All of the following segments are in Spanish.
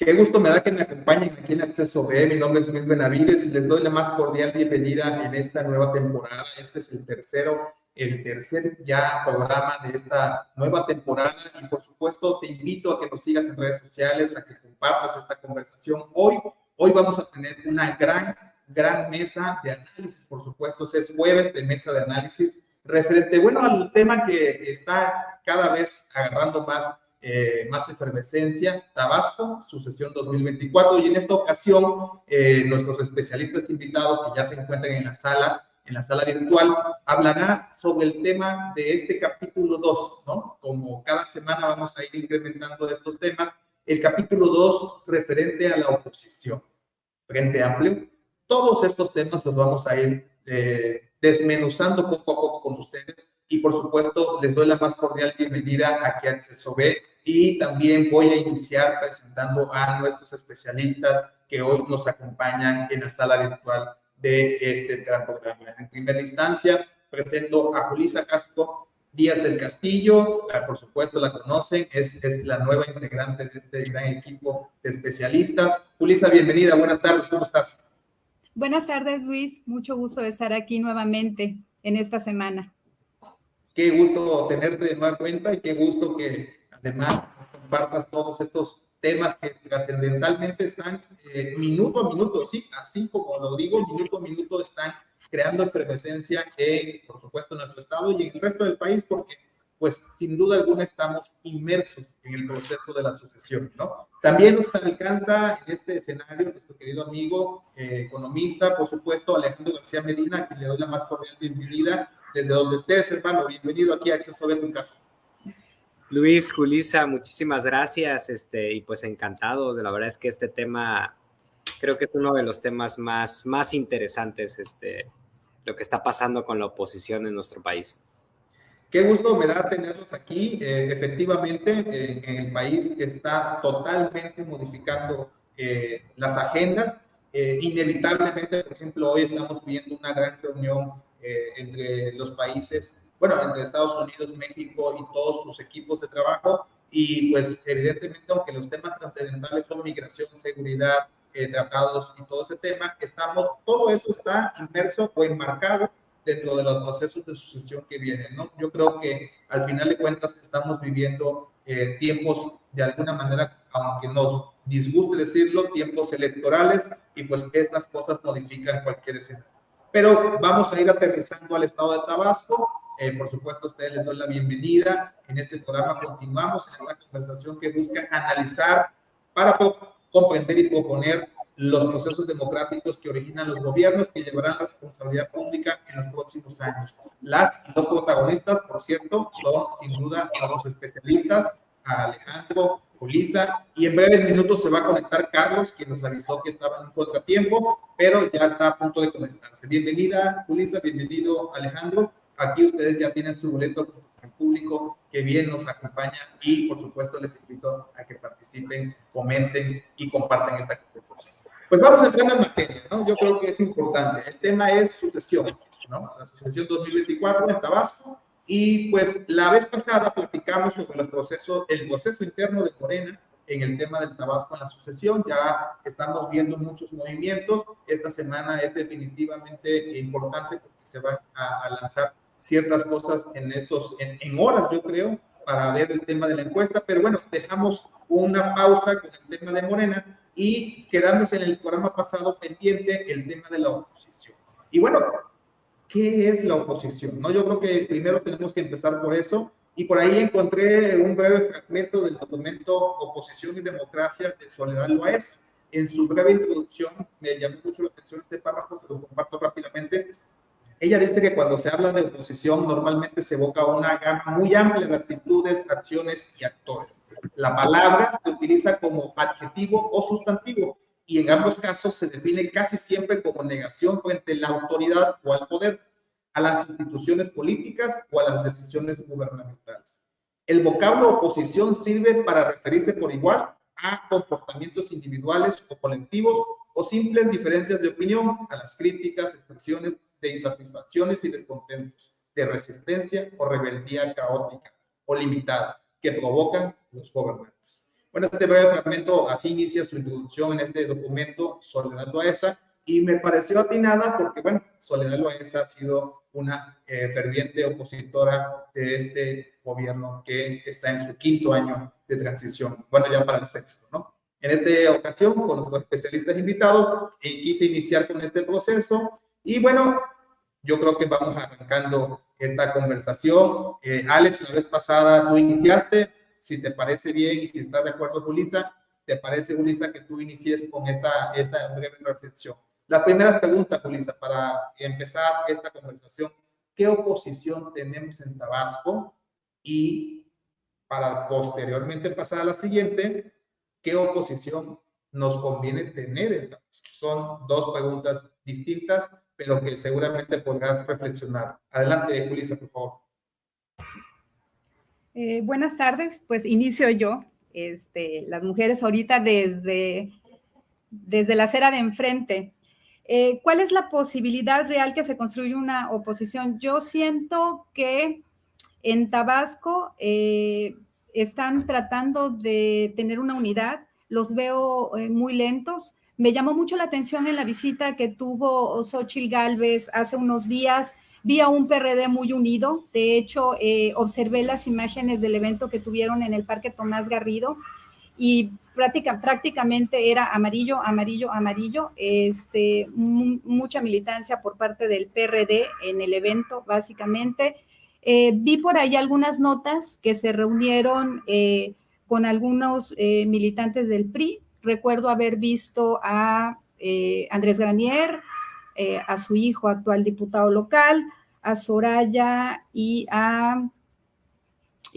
Qué gusto me da que me acompañen aquí en Acceso B. Mi nombre es Luis Benavides y les doy la más cordial bienvenida en esta nueva temporada. Este es el tercer ya programa de esta nueva temporada y por supuesto te invito a que nos sigas en redes sociales, a que compartas esta conversación. Hoy vamos a tener una gran mesa de análisis, por supuesto, es jueves de mesa de análisis referente, bueno, al tema que está cada vez agarrando más efervescencia, Tabasco, sucesión 2024, y en esta ocasión nuestros especialistas invitados que ya se encuentran en la sala virtual, hablará sobre el tema de este capítulo 2, ¿no? Como cada semana vamos a ir incrementando estos temas, el capítulo 2 referente a la oposición, Frente Amplio. Todos estos temas los vamos a ir desmenuzando poco a poco con ustedes y por supuesto les doy la más cordial bienvenida aquí a Acceso B y también voy a iniciar presentando a nuestros especialistas que hoy nos acompañan en la sala virtual de este gran programa. En primera instancia presento a Julissa Castro Díaz del Castillo, por supuesto la conocen, es la nueva integrante de este gran equipo de especialistas. Julissa, bienvenida, buenas tardes, ¿cómo estás? Buenas tardes, Luis, mucho gusto de estar aquí nuevamente en esta semana. Qué gusto tenerte de nueva cuenta y qué gusto que además compartas todos estos temas que trascendentalmente están minuto a minuto, sí, así como lo digo, minuto a minuto están creando efervescencia por supuesto, en nuestro estado y en el resto del país, porque pues sin duda alguna estamos inmersos en el proceso de la sucesión, ¿no? También nos alcanza en este escenario nuestro querido amigo economista, por supuesto, Alejandro García Medina, a quien le doy la más cordial bienvenida desde donde estés, hermano. Bienvenido aquí a Acceso B, tu casa. Luis, Julissa, muchísimas gracias, y pues encantado. La verdad es que este tema creo que es uno de los temas más interesantes, lo que está pasando con la oposición en nuestro país. Qué gusto me da tenerlos aquí. Efectivamente, en el país está totalmente modificando las agendas. Inevitablemente, por ejemplo, hoy estamos viendo una gran reunión entre los países, bueno, entre Estados Unidos, México y todos sus equipos de trabajo. Y pues evidentemente, aunque los temas trascendentales son migración, seguridad, tratados y todo ese tema, todo eso está inmerso o enmarcado dentro de los procesos de sucesión que vienen, ¿no? Yo creo que al final de cuentas estamos viviendo tiempos de alguna manera, aunque nos disguste decirlo, tiempos electorales y pues estas cosas modifican cualquier escenario. Pero vamos a ir aterrizando al estado de Tabasco. Por supuesto, a ustedes les doy la bienvenida. En este programa continuamos en esta conversación que busca analizar para comprender y proponer los procesos democráticos que originan los gobiernos que llevarán la responsabilidad pública en los próximos años. Las dos protagonistas, por cierto, son sin duda los especialistas, Alejandro, Julissa, y en breves minutos se va a conectar Carlos, quien nos avisó que estaba en un contratiempo, pero ya está a punto de conectarse. Bienvenida, Julissa, bienvenido, Alejandro. Aquí ustedes ya tienen su boleto al público que bien nos acompaña y, por supuesto, les invito a que participen, comenten y compartan esta conversación. Pues vamos entrando en materia, ¿no? Yo creo que es importante. El tema es sucesión, ¿no? La sucesión 2024 en Tabasco. Y pues la vez pasada platicamos sobre el proceso interno de Morena en el tema del Tabasco en la sucesión. Ya estamos viendo muchos movimientos. Esta semana es definitivamente importante porque se van a lanzar ciertas cosas en horas, yo creo, para ver el tema de la encuesta. Pero bueno, dejamos una pausa con el tema de Morena y quedándose en el programa pasado pendiente el tema de la oposición. Y bueno, ¿qué es la oposición? ¿No? Yo creo que primero tenemos que empezar por eso, y por ahí encontré un breve fragmento del documento Oposición y Democracia de Soledad Loaesa. En su breve introducción me llamó mucho la atención este párrafo, se lo comparto rápidamente. Ella dice que cuando se habla de oposición normalmente se evoca una gama muy amplia de actitudes, acciones y actores. La palabra se utiliza como adjetivo o sustantivo y en ambos casos se define casi siempre como negación frente a la autoridad o al poder, a las instituciones políticas o a las decisiones gubernamentales. El vocablo oposición sirve para referirse por igual a comportamientos individuales o colectivos o simples diferencias de opinión, a las críticas, expresiones de insatisfacciones y descontentos, de resistencia o rebeldía caótica o limitada que provocan los gobernantes. Bueno, este breve fragmento así inicia su introducción en este documento, Soledad Loaesa, y me pareció atinada porque, bueno, Soledad Loaesa ha sido una ferviente opositora de este gobierno que está en su 5º año de transición, bueno, ya para el 6º, ¿no? En esta ocasión, con los especialistas invitados, quise iniciar con este proceso y, bueno, yo creo que vamos arrancando esta conversación. Alex, la vez pasada tú iniciaste, si te parece bien y si estás de acuerdo, Julissa, ¿te parece, Julissa, que tú inicies con esta breve reflexión? Las primeras preguntas, Julissa, para empezar esta conversación. ¿Qué oposición tenemos en Tabasco? Y para posteriormente pasar a la siguiente, ¿qué oposición nos conviene tener en Tabasco? Son dos preguntas distintas, pero que seguramente podrás reflexionar. Adelante, Julissa, por favor. Buenas tardes, pues inicio yo. Las mujeres ahorita desde la acera de enfrente. ¿Cuál es la posibilidad real que se construya una oposición? Yo siento que en Tabasco están tratando de tener una unidad, los veo muy lentos. Me llamó mucho la atención en la visita que tuvo Xóchitl Gálvez hace unos días. Vi a un PRD muy unido. De hecho, observé las imágenes del evento que tuvieron en el Parque Tomás Garrido y prácticamente era amarillo, amarillo, amarillo, mucha militancia por parte del PRD en el evento, básicamente. Vi por ahí algunas notas que se reunieron con algunos militantes del PRI. Recuerdo haber visto a Andrés Granier, a su hijo, actual diputado local, a Soraya y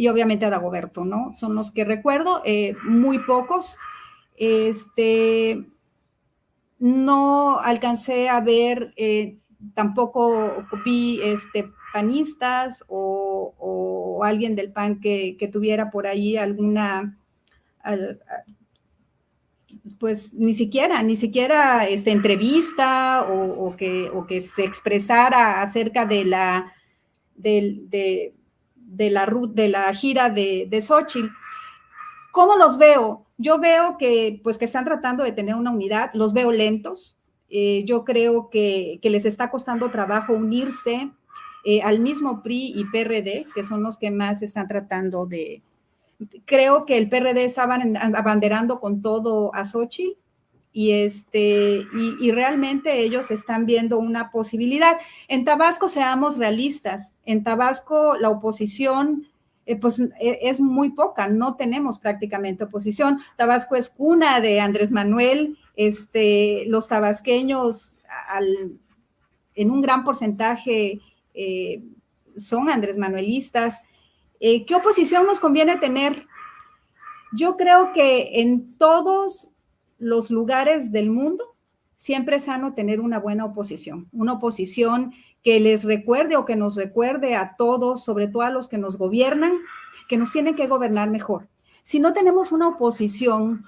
obviamente a Dagoberto, ¿no? Son los que recuerdo, muy pocos. No alcancé a ver, tampoco vi panistas o alguien del PAN que tuviera por ahí alguna, pues ni siquiera entrevista o que se expresara acerca de la gira de Xóchitl. ¿Cómo los veo? Yo veo que están tratando de tener una unidad, los veo lentos. Yo creo que les está costando trabajo unirse al mismo PRI y PRD, que son los que más están tratando de... Creo que el PRD estaba abanderando con todo a Xóchitl y realmente ellos están viendo una posibilidad. En Tabasco, seamos realistas, en Tabasco la oposición es muy poca, no tenemos prácticamente oposición. Tabasco es cuna de Andrés Manuel, los tabasqueños en un gran porcentaje son Andrés Manuelistas. ¿Qué oposición nos conviene tener? Yo creo que en todos los lugares del mundo siempre es sano tener una buena oposición, una oposición que les recuerde o que nos recuerde a todos, sobre todo a los que nos gobiernan, que nos tienen que gobernar mejor. Si no tenemos una oposición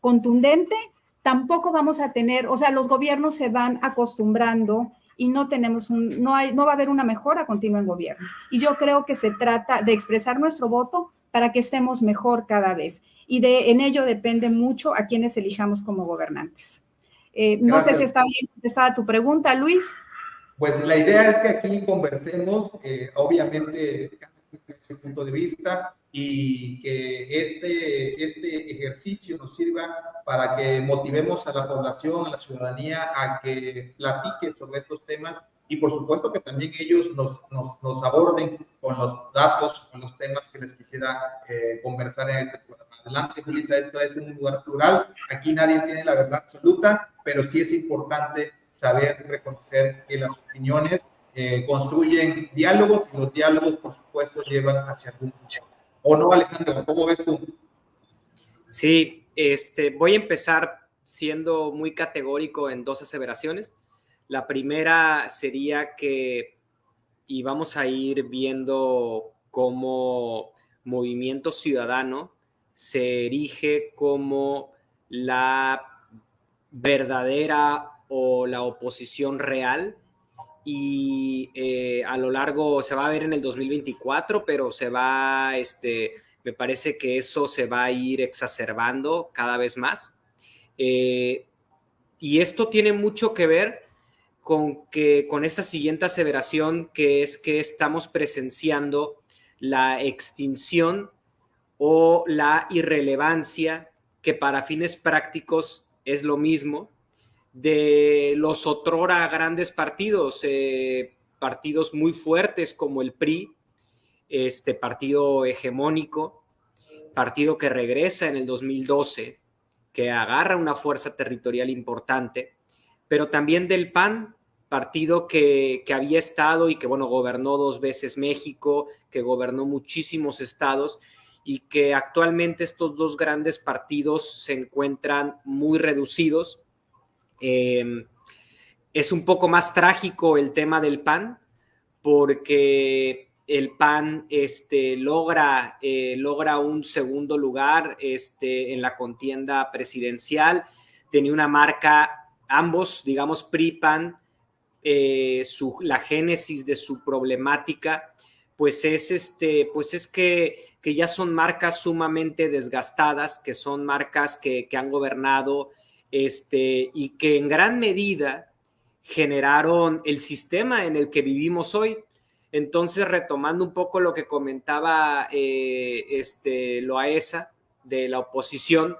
contundente, tampoco vamos a tener, o sea, los gobiernos se van acostumbrando y no va a haber una mejora continua en gobierno. Y yo creo que se trata de expresar nuestro voto para que estemos mejor cada vez. Y en ello depende mucho a quienes elijamos como gobernantes. No sé si está bien contestada tu pregunta, Luis. Pues la idea es que aquí conversemos, obviamente, desde su punto de vista, y que este ejercicio nos sirva para que motivemos a la población, a la ciudadanía, a que platique sobre estos temas y por supuesto que también ellos nos aborden con los datos, con los temas que les quisiera conversar en este programa. Adelante, Julissa, esto es un lugar plural, aquí nadie tiene la verdad absoluta, pero sí es importante saber reconocer que las opiniones construyen diálogos y los diálogos, por supuesto, llevan hacia algún punto. ¿O no, Alejandro? ¿Cómo ves tú? Sí, voy a empezar siendo muy categórico en dos aseveraciones. La primera sería que, y vamos a ir viendo cómo Movimiento Ciudadano se erige como la verdadera o la oposición real y a lo largo se va a ver en el 2024, pero se va Me parece que eso se va a ir exacerbando cada vez más. Y esto tiene mucho que ver con esta siguiente aseveración, que es que estamos presenciando la extinción o la irrelevancia, que para fines prácticos es lo mismo, de los otrora grandes partidos, partidos muy fuertes como el PRI, partido hegemónico, partido que regresa en el 2012, que agarra una fuerza territorial importante, pero también del PAN, partido que había estado y que, bueno, gobernó 2 veces México, que gobernó muchísimos estados, y que actualmente estos 2 grandes partidos se encuentran muy reducidos. Es un poco más trágico el tema del PAN, porque el PAN logra un segundo lugar en la contienda presidencial. Tenía una marca, ambos, digamos, PRI-PAN, la génesis de su problemática, pues es que ya son marcas sumamente desgastadas, que son marcas que han gobernado y que en gran medida generaron el sistema en el que vivimos hoy. Entonces, retomando un poco lo que comentaba Loaesa de la oposición,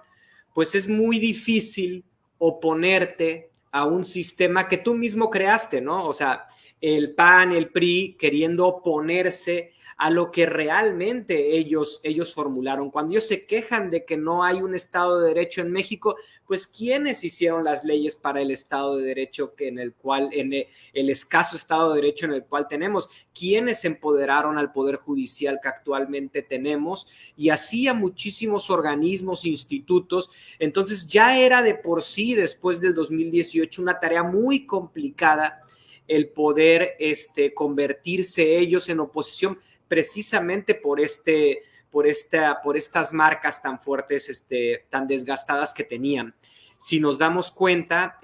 pues es muy difícil oponerte a un sistema que tú mismo creaste, ¿no? O sea, el PAN, el PRI, queriendo oponerse a lo que realmente ellos formularon. Cuando ellos se quejan de que no hay un Estado de Derecho en México, pues ¿quiénes hicieron las leyes para el Estado de Derecho en el escaso Estado de Derecho en el cual tenemos? ¿Quiénes empoderaron al Poder Judicial que actualmente tenemos? Y así a muchísimos organismos, institutos. Entonces ya era de por sí, después del 2018, una tarea muy complicada el poder convertirse ellos en oposición, precisamente por estas marcas tan fuertes, tan desgastadas que tenían. Si nos damos cuenta,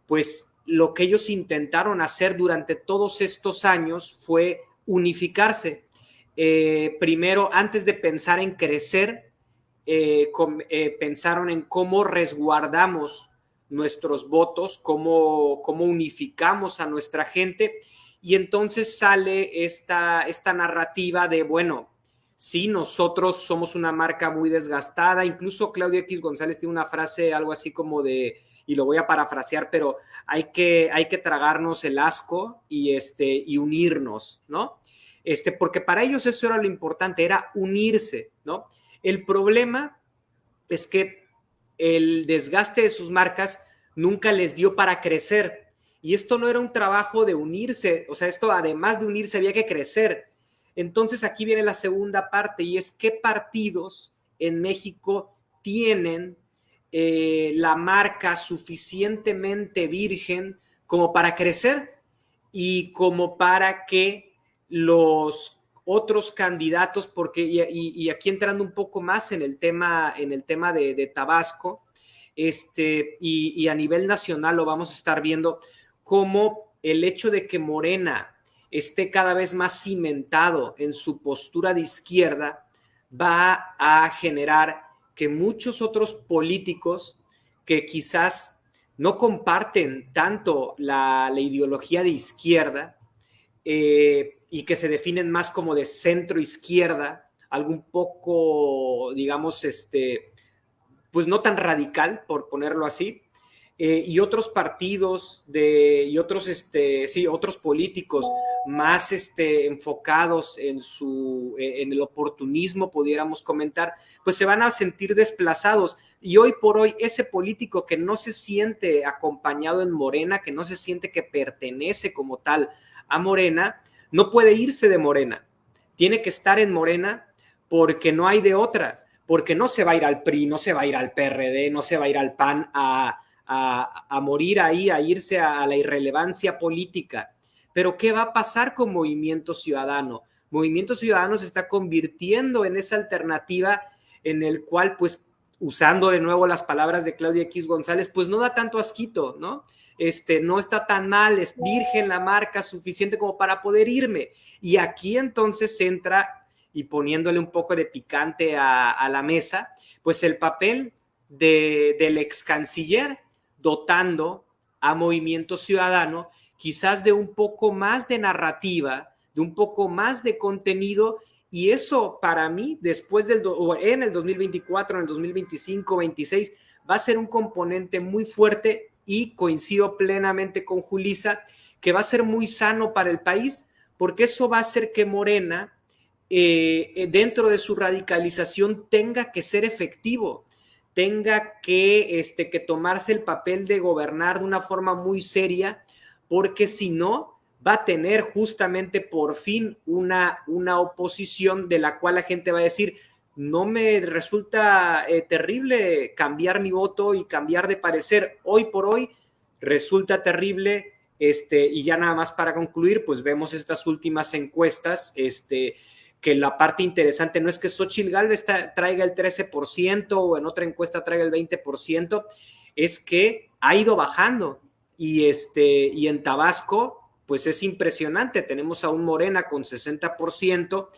pues lo que ellos intentaron hacer durante todos estos años fue unificarse. Primero, antes de pensar en crecer, pensaron en cómo resguardamos nuestros votos, cómo unificamos a nuestra gente. Y entonces sale esta narrativa de, bueno, sí, nosotros somos una marca muy desgastada. Incluso Claudio X González tiene una frase, algo así como de, y lo voy a parafrasear, pero hay que tragarnos el asco y unirnos, ¿no? Porque para ellos eso era lo importante, era unirse, ¿no? El problema es que el desgaste de sus marcas nunca les dio para crecer. Y esto no era un trabajo de unirse, o sea, esto además de unirse había que crecer. Entonces aquí viene la segunda parte, y es qué partidos en México tienen la marca suficientemente virgen como para crecer y como para que los otros candidatos, porque y aquí entrando un poco más en el tema de Tabasco, y a nivel nacional lo vamos a estar viendo, como el hecho de que Morena esté cada vez más cimentado en su postura de izquierda va a generar que muchos otros políticos que quizás no comparten tanto la ideología de izquierda y que se definen más como de centro izquierda, algo un poco, digamos, pues no tan radical, por ponerlo así, y otros partidos otros políticos más enfocados en el oportunismo, pudiéramos comentar, pues se van a sentir desplazados. Y hoy por hoy ese político que no se siente acompañado en Morena, que no se siente que pertenece como tal a Morena, no puede irse de Morena, tiene que estar en Morena porque no hay de otra, porque no se va a ir al PRI, no se va a ir al PRD, no se va a ir al PAN a morir ahí, a irse a la irrelevancia política. Pero ¿qué va a pasar con Movimiento Ciudadano? Movimiento Ciudadano se está convirtiendo en esa alternativa en el cual, pues, usando de nuevo las palabras de Claudia X González, pues no da tanto asquito, ¿no? No está tan mal, es virgen la marca suficiente como para poder irme. Y aquí entonces entra y poniéndole un poco de picante a la mesa, pues el papel del ex canciller dotando a Movimiento Ciudadano quizás de un poco más de narrativa, de un poco más de contenido, y eso para mí después en el 2024, en el 2025, 26, va a ser un componente muy fuerte, y coincido plenamente con Julissa, que va a ser muy sano para el país, porque eso va a hacer que Morena, dentro de su radicalización, tenga que ser efectivo, tenga que tomarse el papel de gobernar de una forma muy seria, porque si no, va a tener justamente por fin una oposición de la cual la gente va a decir, no me resulta terrible cambiar mi voto y cambiar de parecer. Hoy por hoy resulta terrible, y ya nada más para concluir, pues vemos estas últimas encuestas, que la parte interesante no es que Xóchitl Gálvez traiga el 13% o en otra encuesta traiga el 20%, es que ha ido bajando, y en Tabasco pues es impresionante, tenemos a un Morena con 60%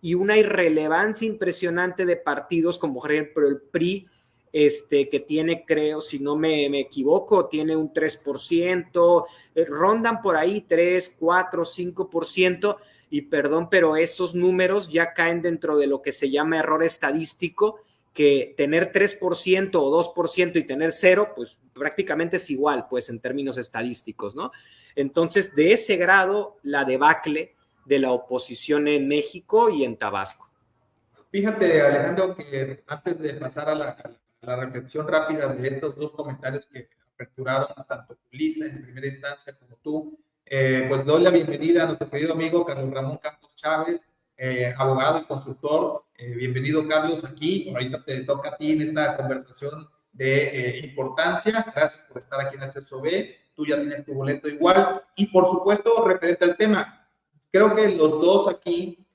y una irrelevancia impresionante de partidos como por ejemplo el PRI, que tiene, creo, si no me equivoco, tiene un 3%, rondan por ahí 3, 4, 5%, y perdón, pero esos números ya caen dentro de lo que se llama error estadístico, que tener 3% o 2% y tener 0, pues prácticamente es igual, pues en términos estadísticos, ¿no? Entonces, de ese grado, la debacle de la oposición en México y en Tabasco. Fíjate, Alejandro, que antes de pasar a la reflexión rápida de estos dos comentarios que aperturaron tanto Julissa en primera instancia como tú, pues doy la bienvenida a nuestro querido amigo Carlos Ramón Campos Chávez, abogado y consultor. Bienvenido, Carlos, aquí. Ahorita te toca a ti en esta conversación de importancia. Gracias por estar aquí en Acceso B. Tú ya tienes tu boleto igual. Y, por supuesto, referente al tema, creo que los dos aquí,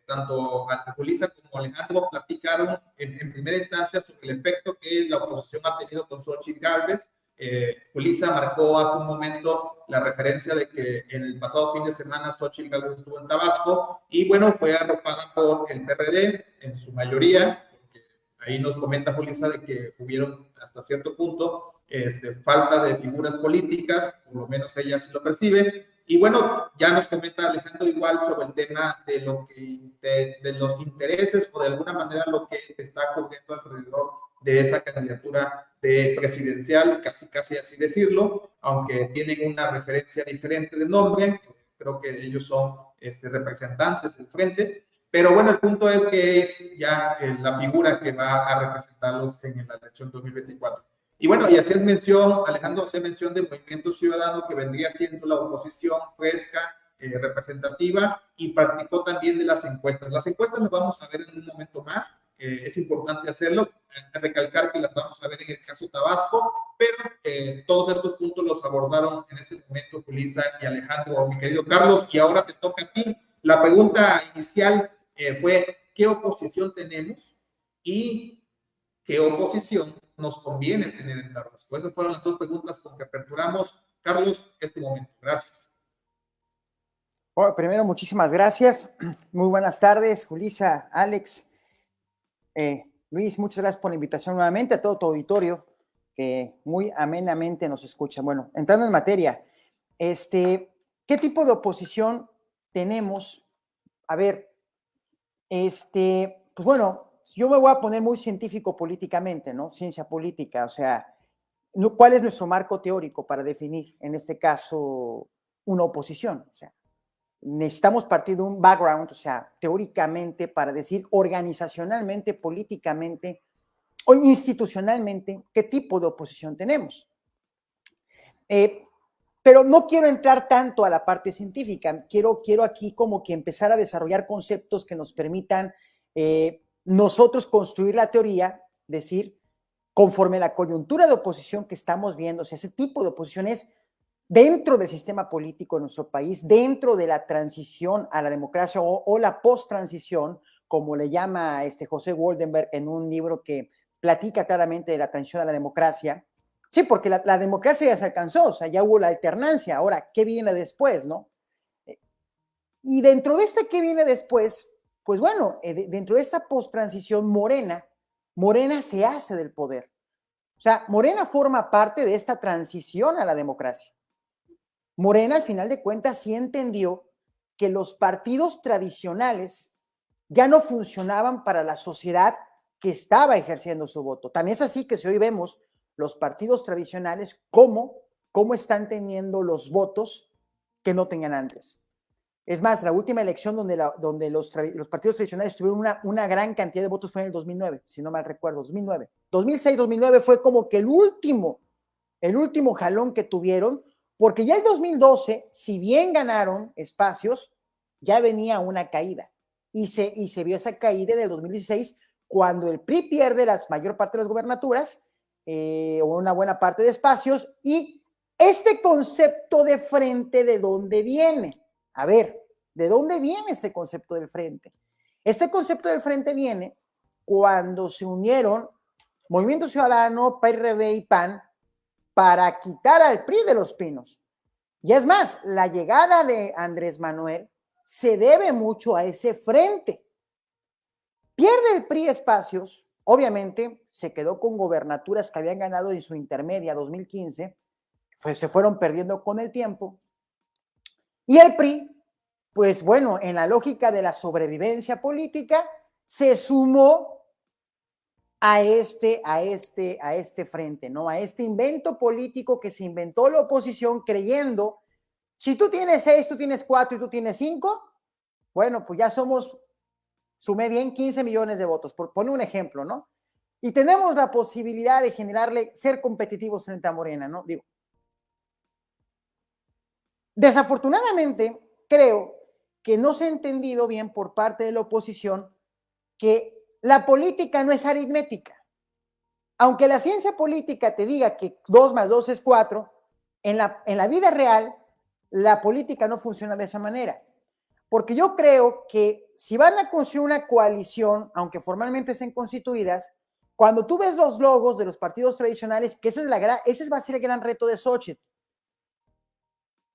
tanto Julissa como Alejandro, platicaron en primera instancia sobre el efecto que la oposición ha tenido con Xóchitl Gálvez. Julissa marcó hace un momento la referencia de que en el pasado fin de semana Xóchitl Gálvez estuvo en Tabasco y bueno, fue arropada por el PRD en su mayoría, porque ahí nos comenta Julissa de que hubieron hasta cierto punto falta de figuras políticas, por lo menos ella así lo percibe. Y bueno, ya nos comenta Alejandro igual sobre el tema de los intereses o de alguna manera lo que está ocurriendo alrededor de esa candidatura presidencial, casi así decirlo, aunque tienen una referencia diferente de nombre, creo que ellos son representantes del frente, pero bueno, el punto es que es ya la figura que va a representarlos en la elección 2024. Y bueno, y hacías mención, Alejandro, hacía mención del Movimiento Ciudadano, que vendría siendo la oposición fresca, representativa, y practicó también de las encuestas. Las encuestas las vamos a ver en un momento más, es importante hacerlo, recalcar que las vamos a ver en el caso Tabasco, pero todos estos puntos los abordaron en este momento Julissa y Alejandro, mi querido Carlos, y ahora te toca a ti. La pregunta inicial fue, ¿qué oposición tenemos? Y ¿qué oposición nos conviene tener en Tabasco? Esas fueron las dos preguntas con que aperturamos. Carlos, este momento. Gracias. Bueno, primero, muchísimas gracias. Muy buenas tardes, Julissa, Alex. Luis, muchas gracias por la invitación nuevamente, a todo tu auditorio, que muy amenamente nos escucha. Bueno, entrando en materia, ¿qué tipo de oposición tenemos? A ver, pues bueno, yo me voy a poner muy científico políticamente, ¿no? Ciencia política, o sea, ¿cuál es nuestro marco teórico para definir, en este caso, una oposición? O sea, necesitamos partir de un background, o sea, teóricamente, para decir organizacionalmente, políticamente o institucionalmente qué tipo de oposición tenemos. Pero no quiero entrar tanto a la parte científica, quiero aquí como que empezar a desarrollar conceptos que nos permitan nosotros construir la teoría, decir, conforme a la coyuntura de oposición que estamos viendo, o sea, ese tipo de oposición es dentro del sistema político de nuestro país, dentro de la transición a la democracia o la post-transición, como le llama José Goldenberg en un libro que platica claramente de la transición a la democracia. Sí, porque la democracia ya se alcanzó, o sea, ya hubo la alternancia. Ahora, ¿qué viene después, no? Y dentro de ¿qué viene después? pues bueno, dentro de esta post-transición, Morena se hace del poder. O sea, Morena forma parte de esta transición a la democracia. Morena, al final de cuentas, sí entendió que los partidos tradicionales ya no funcionaban para la sociedad que estaba ejerciendo su voto. Tan es así que si hoy vemos los partidos tradicionales cómo están teniendo los votos que no tenían antes. Es más, la última elección donde los partidos tradicionales tuvieron una gran cantidad de votos fue en el 2009, si no mal recuerdo, 2009. 2006-2009 fue como que el último jalón que tuvieron, porque ya el 2012, si bien ganaron espacios, ya venía una caída. Y se vio esa caída en el 2016, cuando el PRI pierde la mayor parte de las gubernaturas, o una buena parte de espacios, y este concepto de frente, ¿de dónde viene? A ver, ¿de dónde viene este concepto del frente? Este concepto del frente viene cuando se unieron Movimiento Ciudadano, PRD y PAN para quitar al PRI de Los Pinos. Y es más, la llegada de Andrés Manuel se debe mucho a ese frente. Pierde el PRI espacios, obviamente se quedó con gobernaturas que habían ganado en su intermedia 2015, se fueron perdiendo con el tiempo. Y el PRI, pues bueno, en la lógica de la sobrevivencia política, se sumó a este frente, ¿no? A este invento político que se inventó la oposición creyendo, si tú tienes 6, tú tienes 4 y tú tienes 5, bueno, pues ya somos, sumé bien, 15 millones de votos, por poner un ejemplo, ¿no? Y tenemos la posibilidad de ser competitivos frente a Morena, ¿no? Digo, desafortunadamente, creo que no se ha entendido bien por parte de la oposición que la política no es aritmética. Aunque la ciencia política te diga que 2 más 2 es 4, en la vida real, la política no funciona de esa manera. Porque yo creo que si van a construir una coalición, aunque formalmente sean constituidas, cuando tú ves los logos de los partidos tradicionales, que ese va a ser el gran reto de Xóchitl.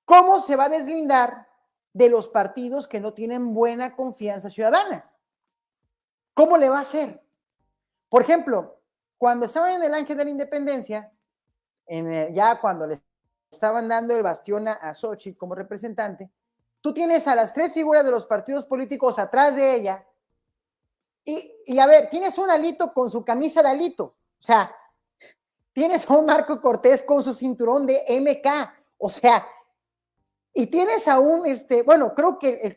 ¿Cómo se va a deslindar de los partidos que no tienen buena confianza ciudadana? ¿Cómo le va a hacer? Por ejemplo, cuando estaban en el Ángel de la Independencia, ya cuando le estaban dando el bastión a Xóchitl como representante, tú tienes a las 3 figuras de los partidos políticos atrás de ella, y a ver, tienes un Alito con su camisa de Alito, o sea, tienes a un Marco Cortés con su cinturón de MK, o sea, y tienes a un, bueno, creo que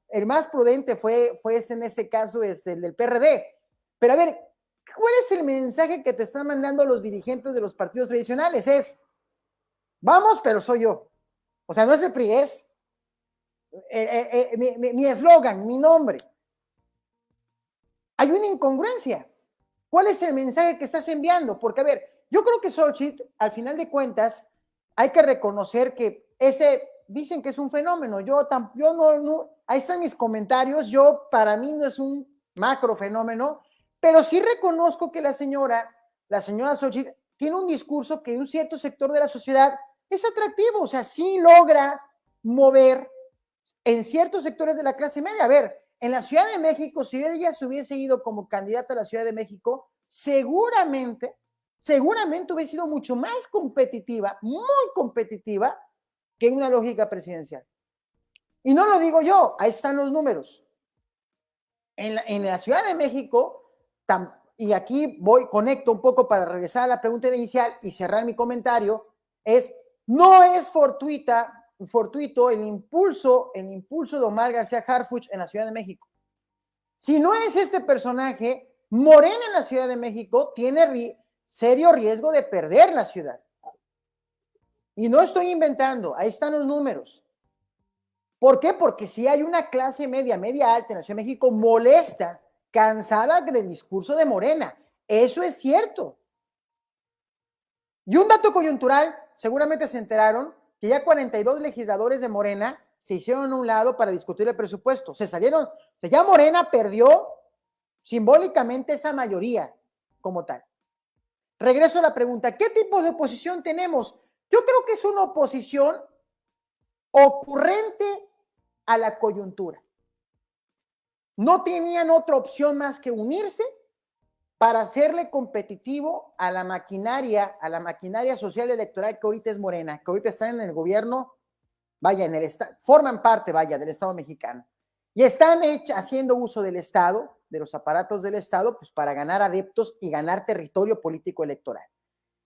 el más prudente fue en este caso el del PRD, pero a ver, ¿cuál es el mensaje que te están mandando los dirigentes de los partidos tradicionales? Es, vamos, pero soy yo, o sea, no es el PRI, es mi eslogan, mi nombre. Hay una incongruencia. ¿Cuál es el mensaje que estás enviando? Porque, a ver, yo creo que Xóchitl, al final de cuentas, hay que reconocer que dicen que es un fenómeno. Yo no, ahí están mis comentarios. Para mí no es un macro fenómeno, pero sí reconozco que la señora Xóchitl tiene un discurso que en un cierto sector de la sociedad es atractivo. O sea, sí logra mover en ciertos sectores de la clase media. A ver, en la Ciudad de México, si ella se hubiese ido como candidata a la Ciudad de México, seguramente hubiese sido mucho más competitiva, muy competitiva, que en una lógica presidencial. Y no lo digo yo, ahí están los números. En la Ciudad de México, y aquí conecto un poco para regresar a la pregunta inicial y cerrar mi comentario, no es fortuito el impulso de Omar García Harfuch en la Ciudad de México. Si no es este personaje, Morena en la Ciudad de México tiene serio riesgo de perder la ciudad. Y no estoy inventando, ahí están los números. ¿Por qué? Porque si hay una clase media alta en la Ciudad de México molesta, cansada del discurso de Morena. Eso es cierto. Y un dato coyuntural, seguramente se enteraron, que ya 42 legisladores de Morena se hicieron a un lado para discutir el presupuesto. Se salieron, o sea, ya Morena perdió simbólicamente esa mayoría como tal. Regreso a la pregunta, ¿qué tipo de oposición tenemos? Yo creo que es una oposición ocurrente a la coyuntura. no tenían otra opción más que unirse para hacerle competitivo a la maquinaria social electoral que ahorita es Morena, que ahorita están en el gobierno, vaya, en el estado, forman parte, vaya, del Estado mexicano. Y están haciendo uso del Estado, de los aparatos del Estado, pues para ganar adeptos y ganar territorio político electoral.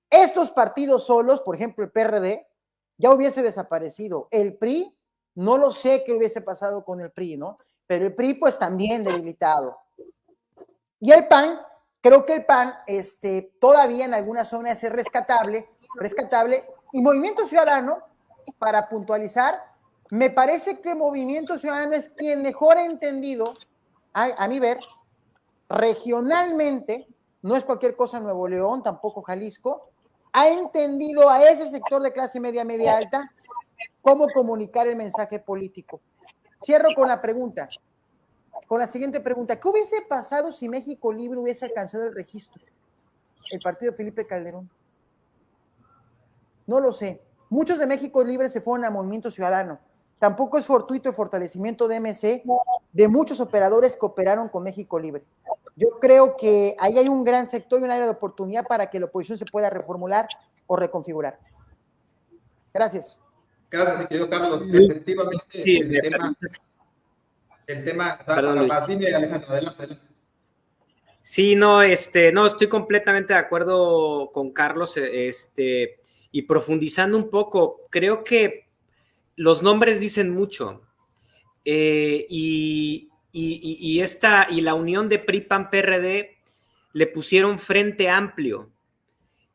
Estos partidos solos, por ejemplo, el PRD, ya hubiese desaparecido. El PRI, no lo sé qué hubiese pasado con el PRI, ¿no? Pero el PRI, pues también debilitado. Y el PAN, creo que el PAN todavía en algunas zonas es rescatable, y Movimiento Ciudadano, para puntualizar, me parece que Movimiento Ciudadano es quien mejor ha entendido, a mi ver, regionalmente, no es cualquier cosa Nuevo León, tampoco Jalisco, ha entendido a ese sector de clase media, media alta, cómo comunicar el mensaje político. Cierro con la pregunta, con la siguiente pregunta. ¿Qué hubiese pasado si México Libre hubiese alcanzado el registro? El partido de Felipe Calderón. No lo sé. Muchos de México Libre se fueron a Movimiento Ciudadano. Tampoco es fortuito el fortalecimiento de MC de muchos operadores que operaron con México Libre. Yo creo que ahí hay un gran sector y un área de oportunidad para que la oposición se pueda reformular o reconfigurar. Gracias. Gracias, mi querido Carlos. Efectivamente, sí, el tema, perdón, dime, Alejandro, adelante. Sí, no, no, estoy completamente de acuerdo con Carlos, y profundizando un poco, creo que los nombres dicen mucho, y la unión de PRI, PAN, PRD le pusieron frente amplio,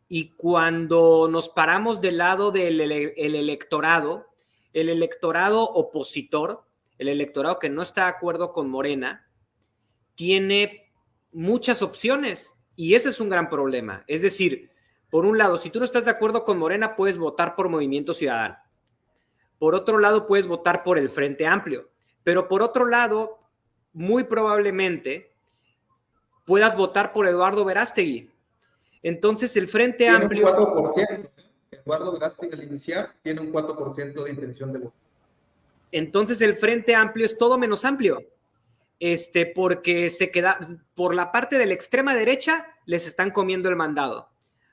y cuando nos paramos del lado del electorado opositor, el electorado que no está de acuerdo con Morena, tiene muchas opciones, y ese es un gran problema. Es decir, por un lado, si tú no estás de acuerdo con Morena, puedes votar por Movimiento Ciudadano. Por otro lado, puedes votar por el Frente Amplio. Pero por otro lado, muy probablemente puedas votar por Eduardo Verástegui. Entonces, el Frente Amplio... Tiene un 4%. Eduardo Verástegui, al iniciar, tiene un 4% de intención de voto. Entonces, el Frente Amplio es todo menos amplio. Porque se queda... Por la parte de la extrema derecha, les están comiendo el mandado.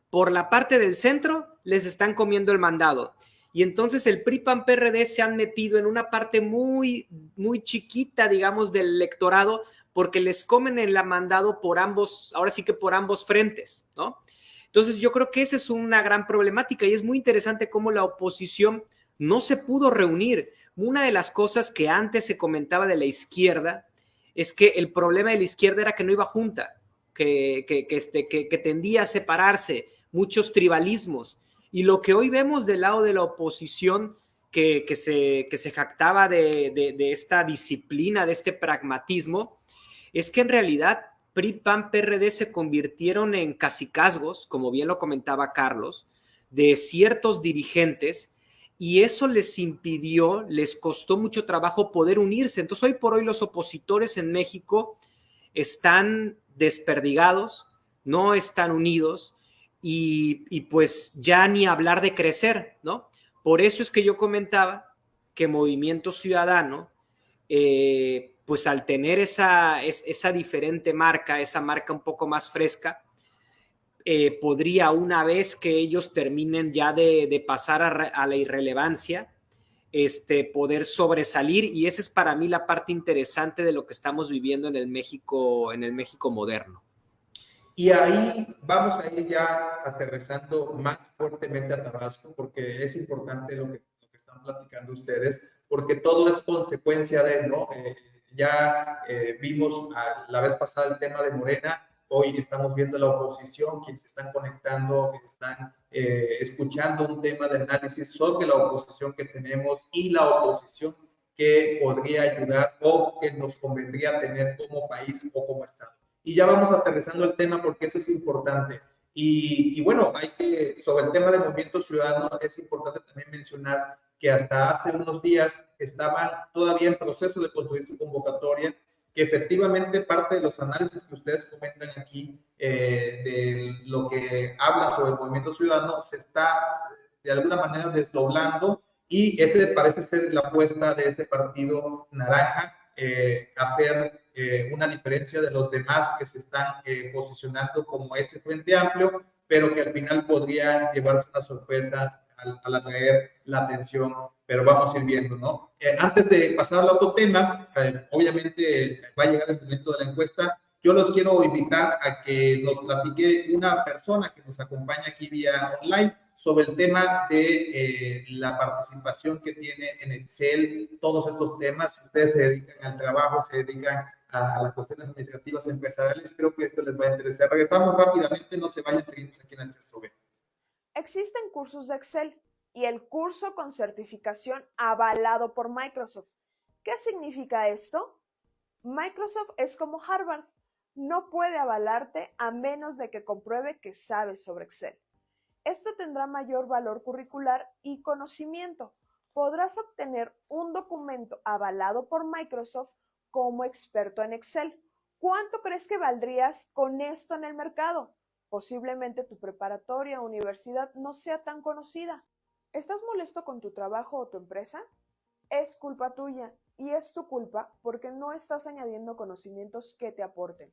Por la parte del centro, les están comiendo el mandado. Y entonces el PRI, PAN, PRD se han metido en una parte muy, muy chiquita, digamos, del electorado, porque les comen el mandado por ambos, ahora sí que por ambos frentes, ¿no? Entonces yo creo que esa es una gran problemática y es muy interesante cómo la oposición no se pudo reunir. Una de las cosas que antes se comentaba de la izquierda es que el problema de la izquierda era que no iba junta, que tendía a separarse, muchos tribalismos. Y lo que hoy vemos del lado de la oposición que se jactaba de esta disciplina, de este pragmatismo, es que en realidad PRI, PAN, PRD se convirtieron en cacicazgos, como bien lo comentaba Carlos, de ciertos dirigentes, y eso les impidió, les costó mucho trabajo poder unirse. Entonces hoy por hoy los opositores en México están desperdigados, no están unidos, y pues ya ni hablar de crecer, ¿no? Por eso es que yo comentaba que Movimiento Ciudadano, pues al tener esa diferente marca, esa marca un poco más fresca, podría, una vez que ellos terminen ya de pasar a la irrelevancia, poder sobresalir, y esa es para mí la parte interesante de lo que estamos viviendo en el México moderno. Y ahí vamos a ir ya aterrizando más fuertemente a Tabasco, porque es importante lo que están platicando ustedes, porque todo es consecuencia de, ¿no? Vimos la vez pasada el tema de Morena, hoy estamos viendo la oposición, quienes se están conectando, están escuchando un tema de análisis sobre la oposición que tenemos y la oposición que podría ayudar o que nos convendría tener como país o como Estado. Y ya vamos aterrizando el tema porque eso es importante. Y bueno, sobre el tema del Movimiento Ciudadano, es importante también mencionar que hasta hace unos días estaban todavía en proceso de construir su convocatoria, que efectivamente parte de los análisis que ustedes comentan aquí, de lo que habla sobre el Movimiento Ciudadano, se está de alguna manera desdoblando, y ese parece ser la apuesta de este partido naranja, hacer una diferencia de los demás que se están posicionando como ese Frente Amplio, pero que al final podría llevarse una sorpresa al atraer la atención, pero vamos a ir viendo, ¿no? Antes de pasar al otro tema, obviamente va a llegar el momento de la encuesta. Yo los quiero invitar a que nos platique una persona que nos acompaña aquí vía online sobre el tema de la participación que tiene en Excel, todos estos temas. Si ustedes se dedican al trabajo, se dedican a las cuestiones administrativas empresariales, creo que esto les va a interesar. Regresamos rápidamente, no se vayan, seguimos aquí en Acceso B. Existen cursos de Excel y el curso con certificación avalado por Microsoft. ¿Qué significa esto? Microsoft es como Harvard. No puede avalarte a menos de que compruebe que sabes sobre Excel. Esto tendrá mayor valor curricular y conocimiento. Podrás obtener un documento avalado por Microsoft como experto en Excel. ¿Cuánto crees que valdrías con esto en el mercado? Posiblemente tu preparatoria o universidad no sea tan conocida. ¿Estás molesto con tu trabajo o tu empresa? Es culpa tuya y es tu culpa porque no estás añadiendo conocimientos que te aporten.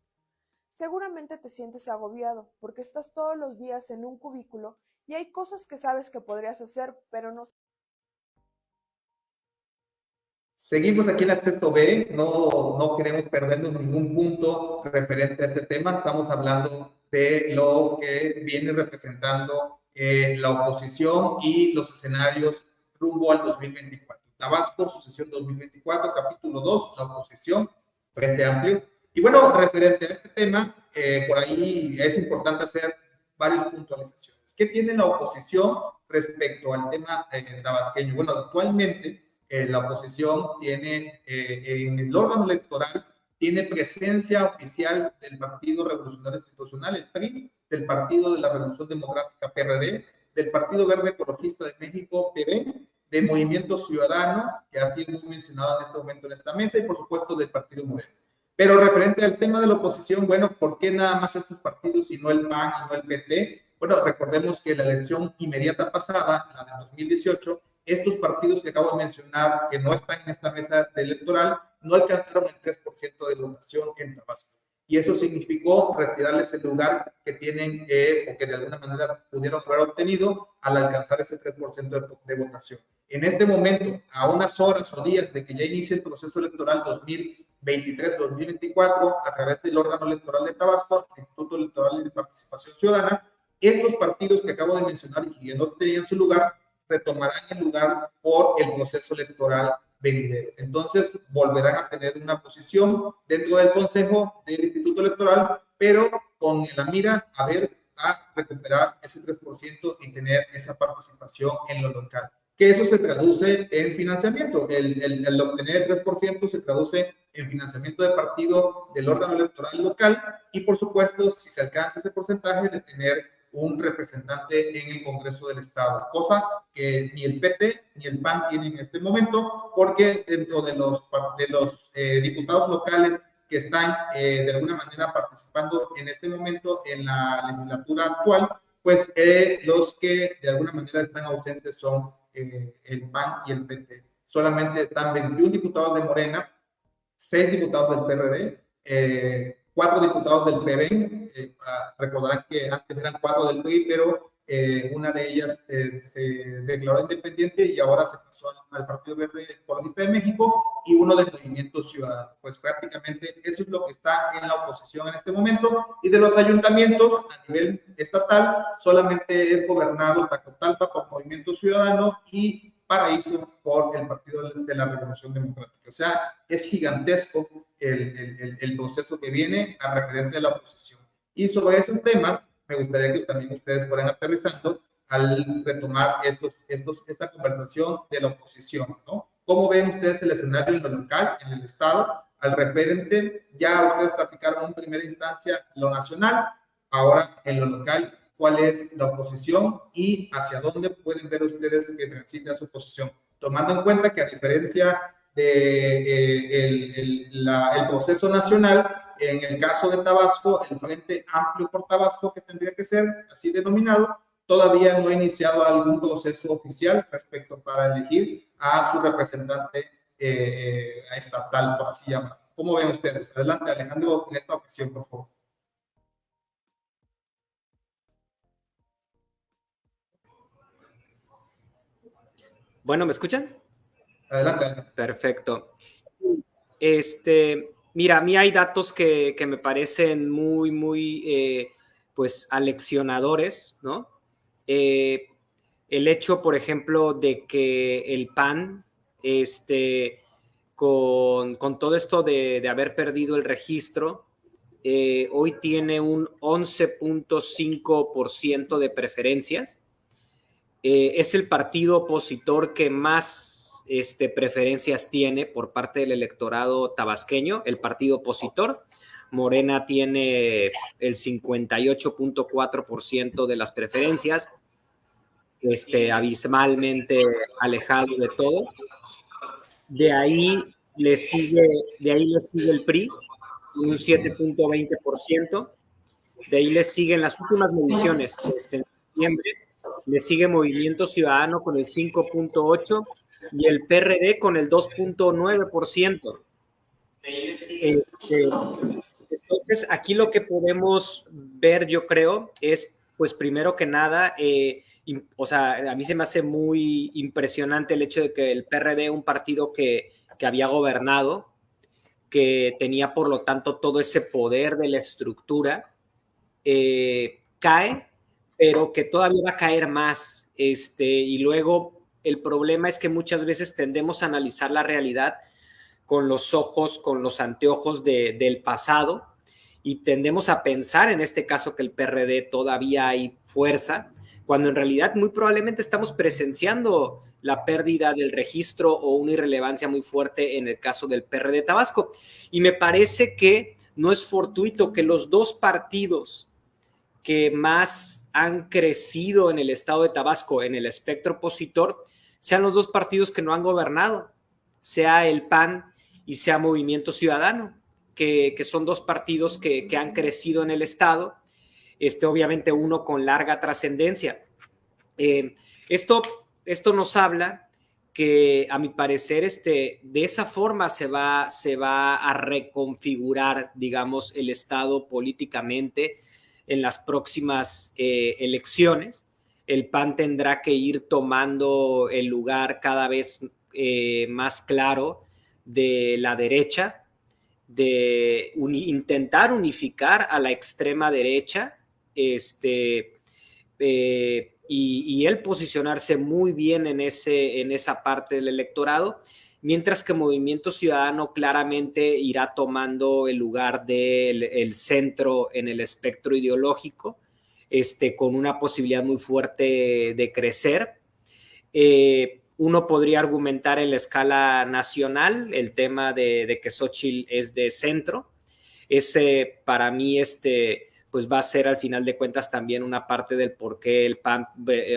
Seguramente te sientes agobiado porque estás todos los días en un cubículo y hay cosas que sabes que podrías hacer, pero no. Seguimos aquí en Acceso B, no queremos perdernos ningún punto referente a este tema. Estamos hablando de lo que viene representando la oposición y los escenarios rumbo al 2024. Tabasco, sucesión 2024, capítulo 2, la oposición, Frente Amplio. Y bueno, referente a este tema, por ahí es importante hacer varias puntualizaciones. ¿Qué tiene la oposición respecto al tema tabasqueño? Bueno, actualmente la oposición tiene en el órgano electoral, tiene presencia oficial del Partido Revolucionario Institucional, el PRI, del Partido de la Revolución Democrática, PRD, del Partido Verde Ecologista de México, PV, de Movimiento Ciudadano, que ha sido muy mencionado en este momento en esta mesa, y por supuesto del Partido Moreno. Pero referente al tema de la oposición, bueno, ¿por qué nada más estos partidos y no el PAN y no el PT? Bueno, recordemos que la elección inmediata pasada, la de 2018, estos partidos que acabo de mencionar, que no están en esta mesa electoral, no alcanzaron el 3% de votación en Tabasco. Y eso significó retirarles el lugar que tienen, o que de alguna manera pudieron haber obtenido al alcanzar ese 3% de votación. En este momento, a unas horas o días de que ya inicie el proceso electoral 2023-2024, a través del órgano electoral de Tabasco, el Instituto Electoral de Participación Ciudadana, estos partidos que acabo de mencionar y que no tenían su lugar, retomarán el lugar por el proceso electoral venidero. Entonces, volverán a tener una posición dentro del Consejo del Instituto Electoral, pero con la mira a recuperar ese 3% y tener esa participación en lo local. Que eso se traduce en financiamiento. El obtener el 3% se traduce en financiamiento de partido del órgano electoral local y, por supuesto, si se alcanza ese porcentaje, de tener un representante en el Congreso del Estado, cosa que ni el PT ni el PAN tienen en este momento, porque dentro de los diputados locales que están de alguna manera participando en este momento en la legislatura actual, pues los que de alguna manera están ausentes son el PAN y el PT. Solamente están 21 diputados de Morena, 6 diputados del PRD, 4 diputados del PV, recordarán que antes eran 4 del PRI, pero una de ellas se declaró independiente y ahora se pasó al Partido Verde Ecologista de México, y uno del Movimiento Ciudadano. Pues prácticamente eso es lo que está en la oposición en este momento, y de los ayuntamientos a nivel estatal solamente es gobernado Tacotalpa por Movimiento Ciudadano y Paraíso por el Partido de la Revolución Democrática. O sea, es gigantesco el proceso que viene a referente de la oposición. Y sobre esos temas, me gustaría que también ustedes fueran aterrizando al retomar esta conversación de la oposición, ¿no? ¿Cómo ven ustedes el escenario en lo local, en el Estado? Al referente, ya ustedes platicaron en primera instancia lo nacional, ahora en lo local, ¿cuál es la oposición y hacia dónde pueden ver ustedes que transita su oposición? Tomando en cuenta que, a diferencia el proceso nacional, en el caso de Tabasco, el Frente Amplio por Tabasco, que tendría que ser así denominado, todavía no ha iniciado algún proceso oficial respecto para elegir a su representante estatal, por así llamarlo. ¿Cómo ven ustedes? Adelante, Alejandro, en esta ocasión, por favor. Bueno, ¿me escuchan? Adelante. Perfecto. Mira, a mí hay datos que me parecen muy, pues, aleccionadores, ¿no? El hecho, por ejemplo, de que el PAN, con todo esto de haber perdido el registro, hoy tiene un 11.5% de preferencias. Es el partido opositor que más preferencias tiene por parte del electorado tabasqueño, el partido opositor. Morena tiene el 58.4% de las preferencias, abismalmente alejado de todo. De ahí le sigue el PRI, un 7.20%. De ahí le siguen las últimas mediciones, en septiembre, le sigue Movimiento Ciudadano con el 5.8% y el PRD con el 2.9%. Entonces, aquí lo que podemos ver, yo creo, es, pues, primero que nada, o sea, a mí se me hace muy impresionante el hecho de que el PRD, un partido que había gobernado, que tenía, por lo tanto, todo ese poder de la estructura, cae, pero que todavía va a caer más. Y luego el problema es que muchas veces tendemos a analizar la realidad con los ojos, con los anteojos del pasado, y tendemos a pensar en este caso que el PRD todavía hay fuerza, cuando en realidad muy probablemente estamos presenciando la pérdida del registro o una irrelevancia muy fuerte en el caso del PRD Tabasco. Y me parece que no es fortuito que los dos partidos que más han crecido en el estado de Tabasco, en el espectro opositor, sean los dos partidos que no han gobernado, sea el PAN y sea Movimiento Ciudadano, que son dos partidos que han crecido en el estado, obviamente uno con larga trascendencia. Esto nos habla que, a mi parecer, de esa forma se va a reconfigurar, digamos, el estado políticamente en las próximas elecciones. El PAN tendrá que ir tomando el lugar cada vez más claro de la derecha, de intentar unificar a la extrema derecha, y él posicionarse muy bien en esa parte del electorado, mientras que Movimiento Ciudadano claramente irá tomando el lugar del centro en el espectro ideológico, con una posibilidad muy fuerte de crecer. Uno podría argumentar en la escala nacional el tema de que Xóchitl es de centro. Ese, para mí, pues va a ser al final de cuentas también una parte del por qué el PAN,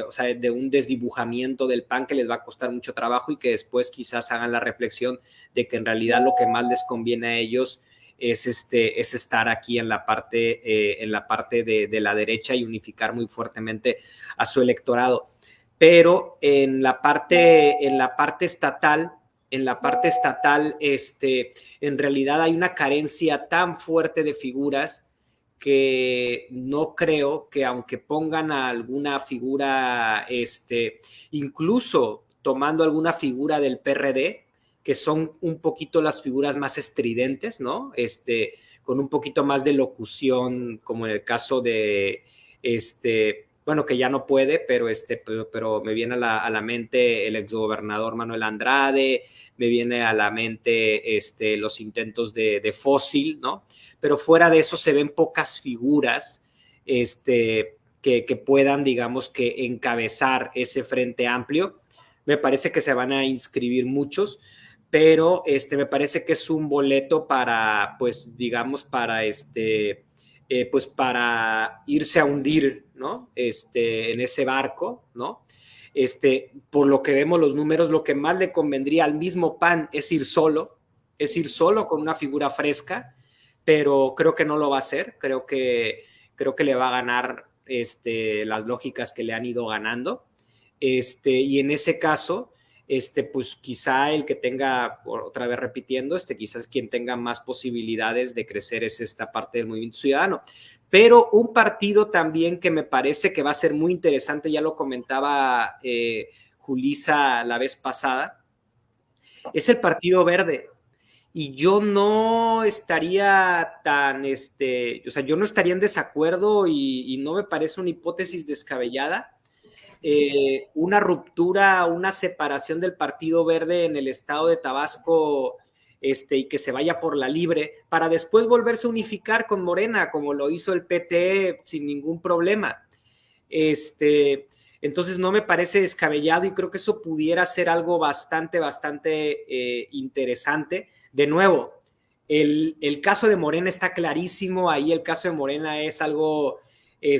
o sea, de un desdibujamiento del PAN que les va a costar mucho trabajo, y que después quizás hagan la reflexión de que en realidad lo que más les conviene a ellos es estar aquí en la parte de la derecha y unificar muy fuertemente a su electorado. Pero en la parte estatal, en realidad hay una carencia tan fuerte de figuras que no creo que, aunque pongan a alguna figura, incluso tomando alguna figura del PRD, que son un poquito las figuras más estridentes, ¿no? Con un poquito más de locución, como en el caso de, bueno, que ya no puede, pero me viene a la mente el exgobernador Manuel Andrade, me viene a la mente los intentos de Fósil, ¿no? Pero fuera de eso se ven pocas figuras que puedan, digamos, que encabezar ese frente amplio. Me parece que se van a inscribir muchos, pero me parece que es un boleto para, pues, digamos, para pues para irse a hundir, ¿no? En ese barco, ¿no? Por lo que vemos los números, lo que más le convendría al mismo PAN es ir solo con una figura fresca, pero creo que no lo va a hacer. Creo que le va a ganar las lógicas que le han ido ganando. Y en ese caso, pues quizá el que tenga, otra vez repitiendo, quizás quien tenga más posibilidades de crecer es esta parte del Movimiento Ciudadano. Pero un partido también que me parece que va a ser muy interesante, ya lo comentaba Julissa la vez pasada, es el Partido Verde. Y yo no estaría tan, o sea, yo no estaría en desacuerdo y no me parece una hipótesis descabellada. Una ruptura, una separación del Partido Verde en el estado de Tabasco, y que se vaya por la libre, para después volverse a unificar con Morena, como lo hizo el PT sin ningún problema. Entonces no me parece descabellado y creo que eso pudiera ser algo bastante interesante. De nuevo, el caso de Morena está clarísimo, ahí el caso de Morena es algo que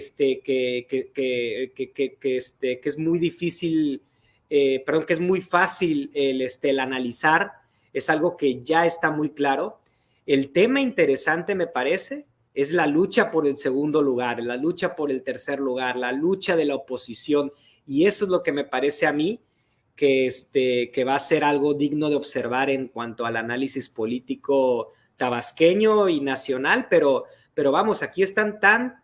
es muy difícil, que es muy fácil el analizar, es algo que ya está muy claro. El tema interesante, me parece, es la lucha por el segundo lugar, la lucha por el tercer lugar, la lucha de la oposición, y eso es lo que me parece a mí que va a ser algo digno de observar en cuanto al análisis político tabasqueño y nacional, pero vamos, aquí están tan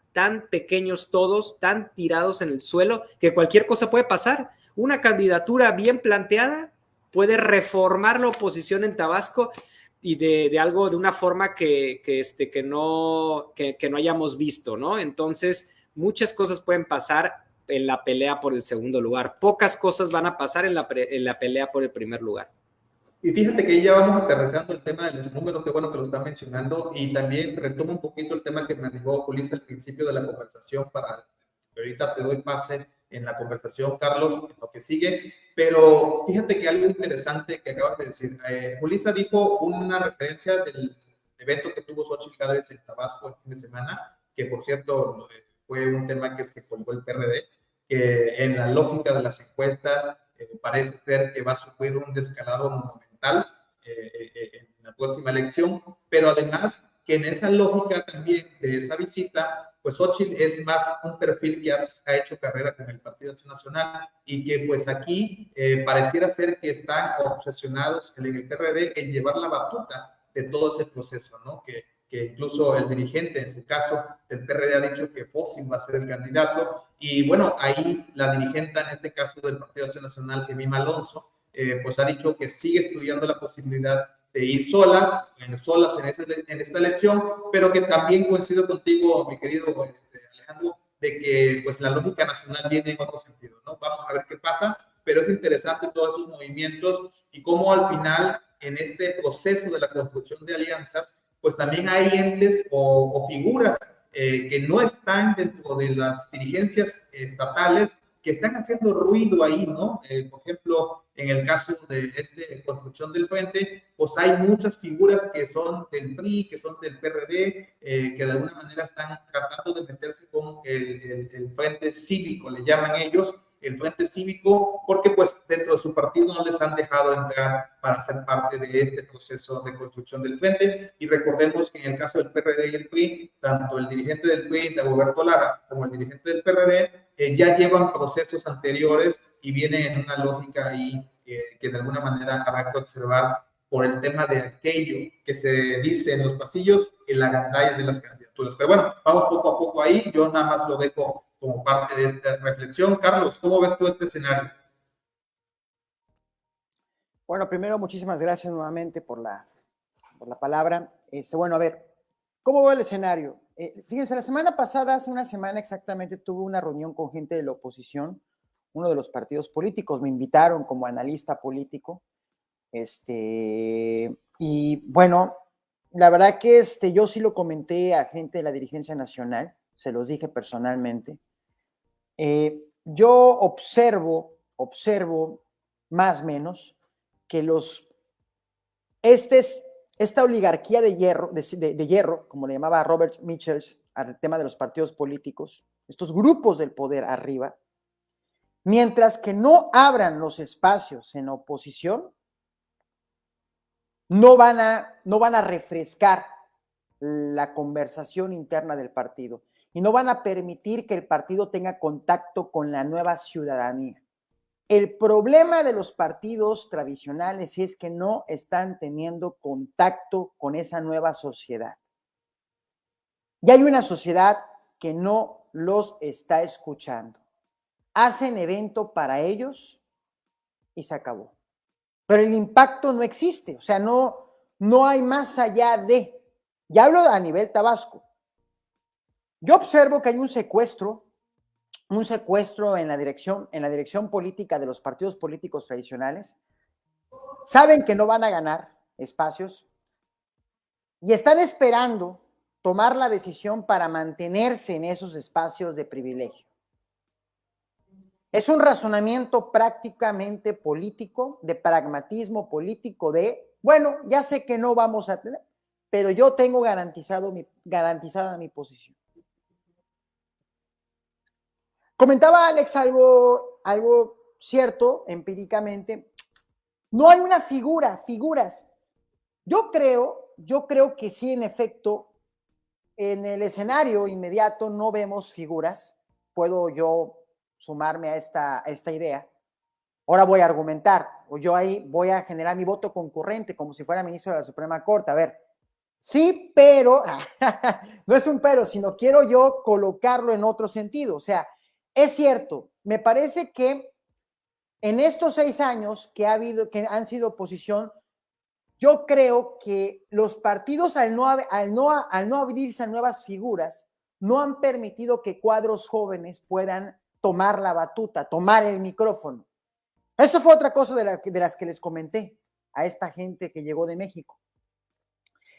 pequeños todos, tan tirados en el suelo, que cualquier cosa puede pasar. Una candidatura bien planteada puede reformar la oposición en Tabasco y de una forma que no hayamos visto, ¿no? Entonces, muchas cosas pueden pasar en la pelea por el segundo lugar. Pocas cosas van a pasar en la pelea por el primer lugar. Y fíjate que ya vamos aterrizando el tema de los números, qué bueno que lo está mencionando, y también retomo un poquito el tema que manejó Julissa al principio de la conversación, para que ahorita te doy pase en la conversación, Carlos, en lo que sigue, pero fíjate que algo interesante que acabas de decir, Julissa dijo una referencia del evento que tuvo Xochitl Gálvez en Tabasco el fin de semana, que por cierto fue un tema que se colgó el PRD, que en la lógica de las encuestas parece ser que va a sufrir un descalabro monumental en la próxima elección, pero además que en esa lógica también de esa visita, pues Xochitl es más un perfil que ha hecho carrera con el Partido Acción Nacional y que pues aquí pareciera ser que están obsesionados en el PRD en llevar la batuta de todo ese proceso, ¿no? Que incluso el dirigente, en su caso, del PRD ha dicho que Fósil va a ser el candidato, y bueno, ahí la dirigente, en este caso del Partido Acción Nacional, Emima Alonso, pues ha dicho que sigue estudiando la posibilidad de ir solas en esta elección, pero que también coincido contigo, mi querido Alejandro, de que pues la lógica nacional viene en otro sentido, ¿no? Vamos a ver qué pasa, pero es interesante todos esos movimientos y cómo al final, en este proceso de la construcción de alianzas, pues también hay entes o figuras que no están dentro de las dirigencias estatales, que están haciendo ruido ahí, ¿no? Por ejemplo, en el caso de construcción del frente, pues hay muchas figuras que son del PRI, que son del PRD, que de alguna manera están tratando de meterse con el frente cívico, le llaman ellos, el frente cívico, porque pues dentro de su partido no les han dejado entrar para ser parte de este proceso de construcción del frente. Y recordemos que en el caso del PRD y el PRI, tanto el dirigente del PRI, Dagoberto Lara, como el dirigente del PRD, ya llevan procesos anteriores y vienen en una lógica ahí que de alguna manera habrá que observar por el tema de aquello que se dice en los pasillos, en la gandalla de las candidaturas. Pero bueno, vamos poco a poco ahí, yo nada más lo dejo como parte de esta reflexión. Carlos, ¿cómo ves tú este escenario? Bueno, primero, muchísimas gracias nuevamente por la palabra. Bueno, a ver, ¿cómo va el escenario? Fíjense, la semana pasada, hace una semana exactamente, tuve una reunión con gente de la oposición, uno de los partidos políticos, me invitaron como analista político, y bueno, la verdad que yo sí lo comenté a gente de la dirigencia nacional, se los dije personalmente. Yo observo más o menos que esta oligarquía de hierro, como le llamaba Robert Michels al tema de los partidos políticos, estos grupos del poder arriba, mientras que no abran los espacios en oposición, no van a refrescar la conversación interna del partido y no van a permitir que el partido tenga contacto con la nueva ciudadanía. El problema de los partidos tradicionales es que no están teniendo contacto con esa nueva sociedad. Y hay una sociedad que no los está escuchando. Hacen evento para ellos y se acabó. Pero el impacto no existe, o sea, no hay más allá de. Ya hablo a nivel Tabasco. Yo observo que hay un secuestro en la dirección política de los partidos políticos tradicionales. Saben que no van a ganar espacios y están esperando tomar la decisión para mantenerse en esos espacios de privilegio. Es un razonamiento prácticamente político, de pragmatismo político, bueno, ya sé que no vamos a tener, pero yo tengo garantizada mi posición. Comentaba Alex algo cierto empíricamente. No hay una figuras. Yo creo que sí, en efecto, en el escenario inmediato no vemos figuras. Puedo yo sumarme a esta idea. Ahora voy a argumentar, o yo ahí voy a generar mi voto concurrente, como si fuera ministro de la Suprema Corte. A ver, sí, pero, no es un pero, sino quiero yo colocarlo en otro sentido. O sea, es cierto, me parece que en estos 6 años que han sido oposición, yo creo que los partidos al no abrirse a nuevas figuras, no han permitido que cuadros jóvenes puedan tomar la batuta, tomar el micrófono. Eso fue otra cosa de las que les comenté a esta gente que llegó de México.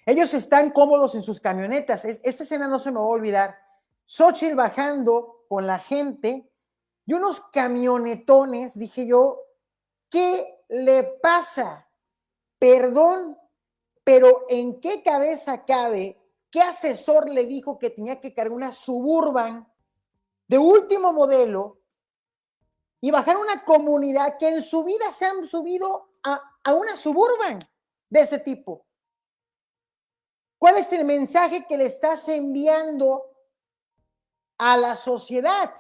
Ellos están cómodos en sus camionetas. Esta escena no se me va a olvidar. Xóchitl bajando con la gente y unos camionetones, dije yo, ¿qué le pasa? Perdón, pero ¿en qué cabeza cabe? ¿Qué asesor le dijo que tenía que cargar una Suburban de último modelo y bajar una comunidad que en su vida se han subido a una Suburban de ese tipo? ¿Cuál es el mensaje que le estás enviando a la sociedad?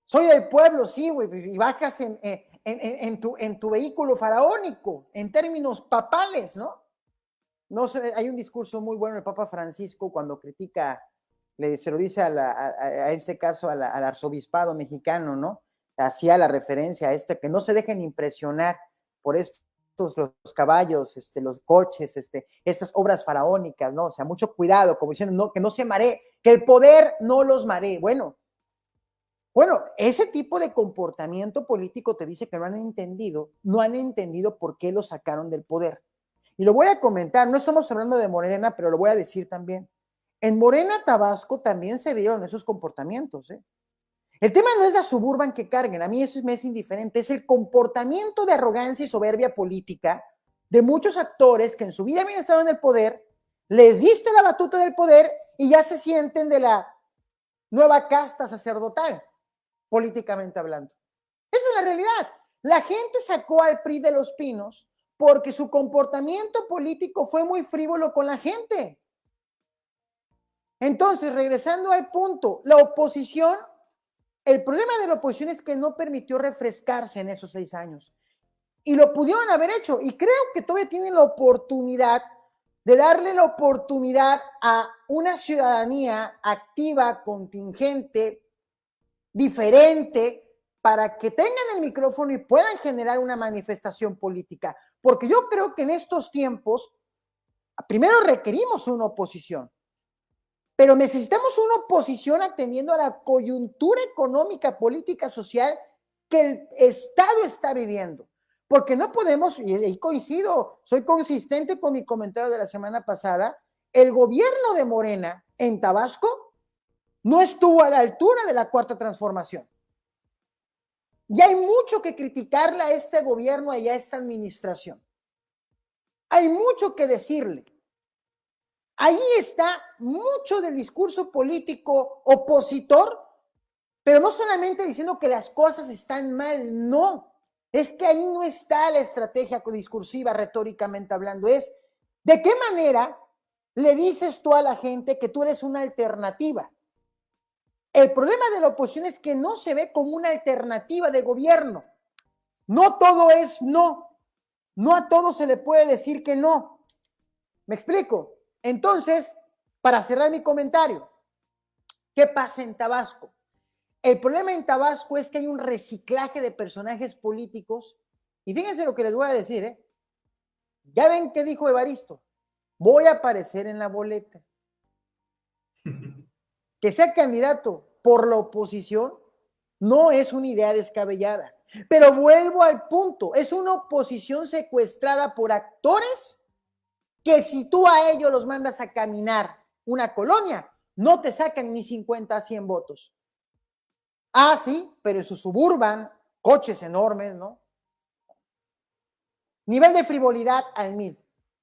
Soy del pueblo, sí, güey, y bajas en tu vehículo faraónico, en términos papales, ¿no? No sé, hay un discurso muy bueno del Papa Francisco cuando critica, se lo dice a ese caso al arzobispado mexicano, ¿no? Hacía la referencia a que no se dejen impresionar por los caballos, los coches, estas obras faraónicas, ¿no? O sea, mucho cuidado, como diciendo, no, que no se maree, que el poder no los maree. Bueno, ese tipo de comportamiento político te dice que no han entendido por qué lo sacaron del poder. Y lo voy a comentar, no estamos hablando de Morena, pero lo voy a decir también. En Morena, Tabasco, también se vieron esos comportamientos, ¿eh? El tema no es la Suburban que carguen, a mí eso me es indiferente, es el comportamiento de arrogancia y soberbia política de muchos actores que en su vida habían estado en el poder, les diste la batuta del poder y ya se sienten de la nueva casta sacerdotal, políticamente hablando. Esa es la realidad. La gente sacó al PRI de Los Pinos porque su comportamiento político fue muy frívolo con la gente. Entonces, regresando al punto, la oposición, el problema de la oposición es que no permitió refrescarse en esos 6 años. Y lo pudieron haber hecho. Y creo que todavía tienen la oportunidad de darle la oportunidad a una ciudadanía activa, contingente, diferente, para que tengan el micrófono y puedan generar una manifestación política. Porque yo creo que en estos tiempos, primero requerimos una oposición, pero necesitamos una oposición atendiendo a la coyuntura económica, política, social que el Estado está viviendo. Porque no podemos, y ahí coincido, soy consistente con mi comentario de la semana pasada, el gobierno de Morena en Tabasco no estuvo a la altura de la Cuarta Transformación. Y hay mucho que criticarle a este gobierno y a esta administración. Hay mucho que decirle. Ahí está mucho del discurso político opositor, pero no solamente diciendo que las cosas están mal, no. Es que ahí no está la estrategia discursiva, retóricamente hablando. Es de qué manera le dices tú a la gente que tú eres una alternativa. El problema de la oposición es que no se ve como una alternativa de gobierno. No todo es no. No a todo se le puede decir que no. ¿Me explico? Entonces, para cerrar mi comentario, ¿qué pasa en Tabasco? El problema en Tabasco es que hay un reciclaje de personajes políticos. Y fíjense lo que les voy a decir, ¿eh? Ya ven qué dijo Evaristo. Voy a aparecer en la boleta. Que sea candidato por la oposición no es una idea descabellada. Pero vuelvo al punto, es una oposición secuestrada por actores que si tú a ellos los mandas a caminar una colonia, no te sacan ni 50 a 100 votos. Ah, sí, pero en su suburban, coches enormes, ¿no? Nivel de frivolidad al 1000.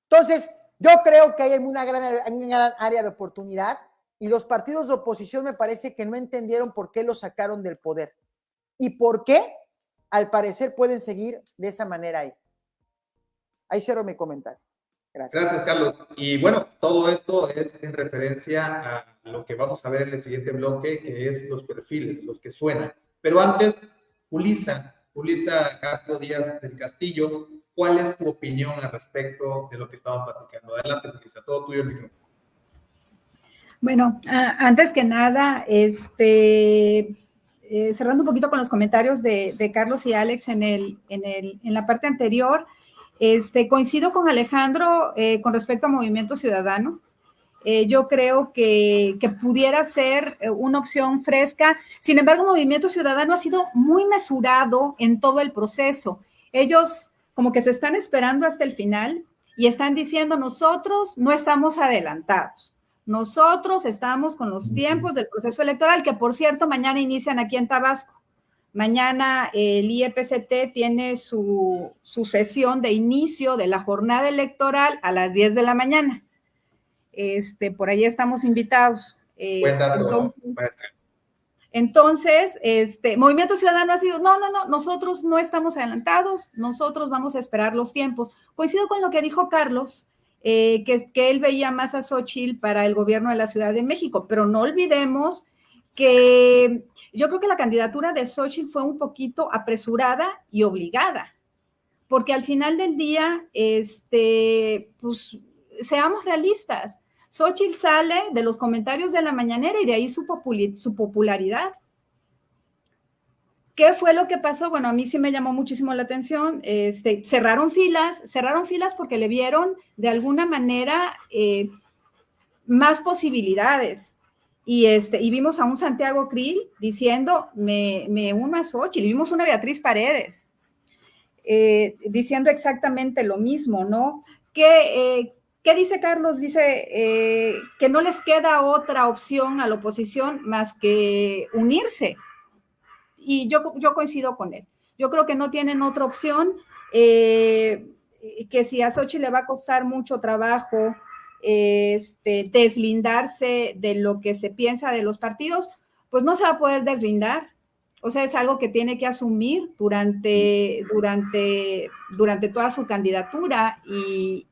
Entonces, yo creo que hay una gran área de oportunidad y los partidos de oposición me parece que no entendieron por qué lo sacaron del poder y por qué, al parecer, pueden seguir de esa manera ahí. Ahí cierro mi comentario. Gracias. Gracias, Carlos. Y bueno, todo esto es en referencia a lo que vamos a ver en el siguiente bloque, que es los perfiles, los que suenan. Pero antes, Julissa Castro Díaz del Castillo, ¿cuál es tu opinión al respecto de lo que estamos platicando? Adelante, Julissa, todo tuyo el micrófono. Bueno, antes que nada, cerrando un poquito con los comentarios de Carlos y Alex en la parte anterior, coincido con Alejandro con respecto a Movimiento Ciudadano. Yo creo que pudiera ser una opción fresca. Sin embargo, Movimiento Ciudadano ha sido muy mesurado en todo el proceso. Ellos como que se están esperando hasta el final y están diciendo, nosotros no estamos adelantados. Nosotros estamos con los tiempos del proceso electoral, que por cierto, mañana inician aquí en Tabasco. Mañana el IEPCT tiene su sesión de inicio de la jornada electoral a las 10 de la mañana. Por ahí estamos invitados. Buen dato, entonces, Movimiento Ciudadano ha sido, no, nosotros no estamos adelantados, nosotros vamos a esperar los tiempos. Coincido con lo que dijo Carlos, que él veía más a Xóchitl para el gobierno de la Ciudad de México, pero no olvidemos que yo creo que la candidatura de Xóchitl fue un poquito apresurada y obligada, porque al final del día, pues, seamos realistas, Xóchitl sale de los comentarios de la mañanera y de ahí su popularidad. ¿Qué fue lo que pasó? Bueno, a mí sí me llamó muchísimo la atención. Cerraron filas porque le vieron de alguna manera más posibilidades. Y vimos a un Santiago Krill diciendo, me uno a Xóchitl, y vimos una Beatriz Paredes diciendo exactamente lo mismo, ¿no? ¿Qué dice Carlos? Dice que no les queda otra opción a la oposición más que unirse. Y yo coincido con él. Yo creo que no tienen otra opción, que si a Xóchitl le va a costar mucho trabajo deslindarse de lo que se piensa de los partidos, pues no se va a poder deslindar. O sea, es algo que tiene que asumir durante toda su candidatura y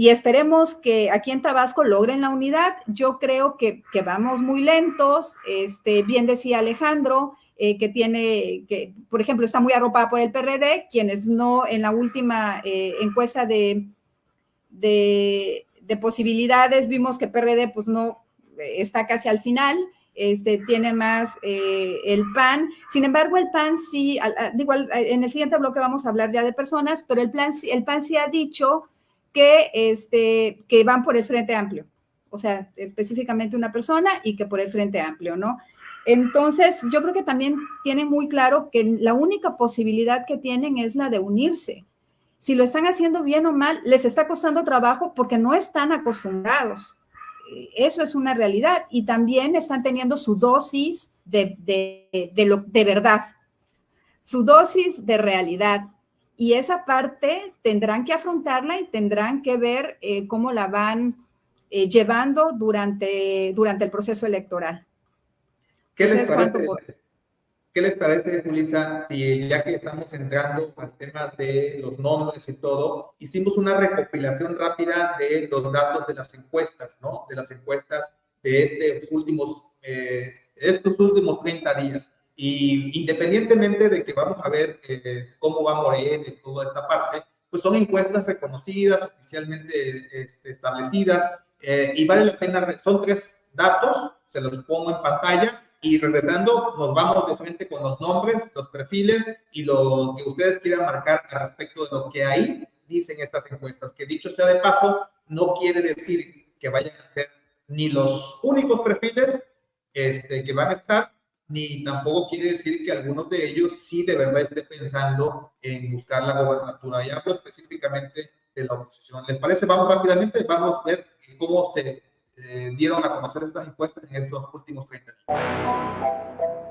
esperemos que aquí en Tabasco logren la unidad. Yo creo que vamos muy lentos. Bien decía Alejandro, que por ejemplo, está muy arropada por el PRD, quienes no en la última encuesta de posibilidades vimos que PRD pues no está casi al final. Tiene más el PAN. Sin embargo, el PAN sí, en el siguiente bloque vamos a hablar ya de personas, pero el PAN sí ha dicho que van por el Frente Amplio, o sea, específicamente una persona y que por el Frente Amplio, ¿no? Entonces, yo creo que también tienen muy claro que la única posibilidad que tienen es la de unirse. Si lo están haciendo bien o mal, les está costando trabajo porque no están acostumbrados. Eso es una realidad. Y también están teniendo su dosis de verdad, su dosis de realidad. Y esa parte tendrán que afrontarla y tendrán que ver cómo la van llevando durante el proceso electoral. ¿Qué les parece, Julissa, si ya que estamos entrando al tema de los nombres y todo, hicimos una recopilación rápida de los datos de las encuestas, ¿no? De las encuestas de estos últimos estos últimos 30 días. Y independientemente de que vamos a ver cómo va Morena y toda esta parte, pues son encuestas reconocidas, oficialmente establecidas, y vale la pena, son 3 datos, se los pongo en pantalla, y regresando nos vamos de frente con los nombres, los perfiles y lo que ustedes quieran marcar al respecto de lo que ahí dicen estas encuestas, que dicho sea de paso, no quiere decir que vayan a ser ni los únicos perfiles que van a estar, ni tampoco quiere decir que algunos de ellos sí de verdad esté pensando en buscar la gobernatura. Y hablo específicamente de la oposición. ¿Les parece? Vamos rápidamente, vamos a ver cómo se dieron a conocer estas encuestas en estos últimos 30 días.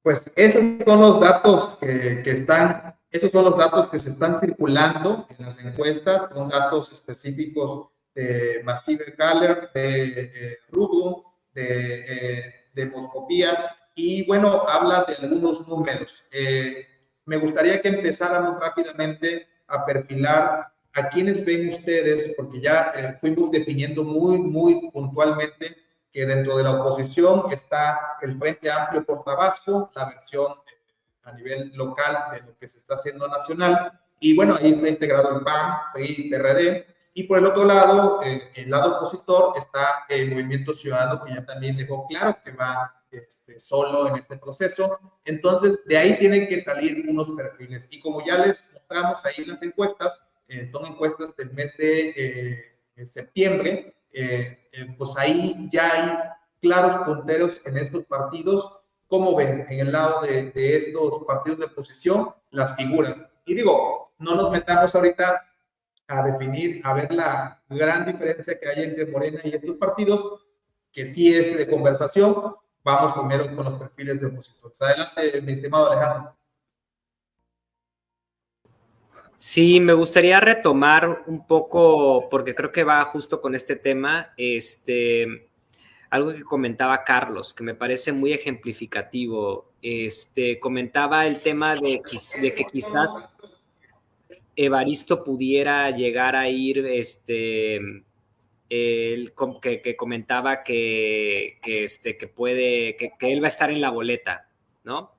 Pues esos son los datos esos son los datos que se están circulando en las encuestas, son datos específicos de Massive Caller, de Rubum, de Demoscopía, y bueno, habla de algunos números. Me gustaría que empezáramos rápidamente a perfilar a quienes ven ustedes, porque ya fuimos definiendo muy puntualmente que dentro de la oposición está el Frente Amplio por Tabasco, la versión a nivel local de lo que se está haciendo nacional, y bueno, ahí está integrado el PAN, PRI, PRD, Y por el otro lado, el lado opositor, está el Movimiento Ciudadano, que ya también dejó claro que va solo en este proceso. Entonces, de ahí tienen que salir unos perfiles. Y como ya les mostramos ahí en las encuestas, son encuestas del mes de septiembre, pues ahí ya hay claros punteros en estos partidos. ¿Cómo ven en el lado de estos partidos de oposición las figuras? Y digo, no nos metamos ahorita a definir, a ver la gran diferencia que hay entre Morena y estos partidos, que sí es de conversación. Vamos primero con los perfiles de opositores. Adelante, mi estimado Alejandro. Sí, me gustaría retomar un poco, porque creo que va justo con este tema, algo que comentaba Carlos, que me parece muy ejemplificativo. Comentaba el tema de que quizás Evaristo pudiera llegar a ir, que comentaba que él va a estar en la boleta, ¿no?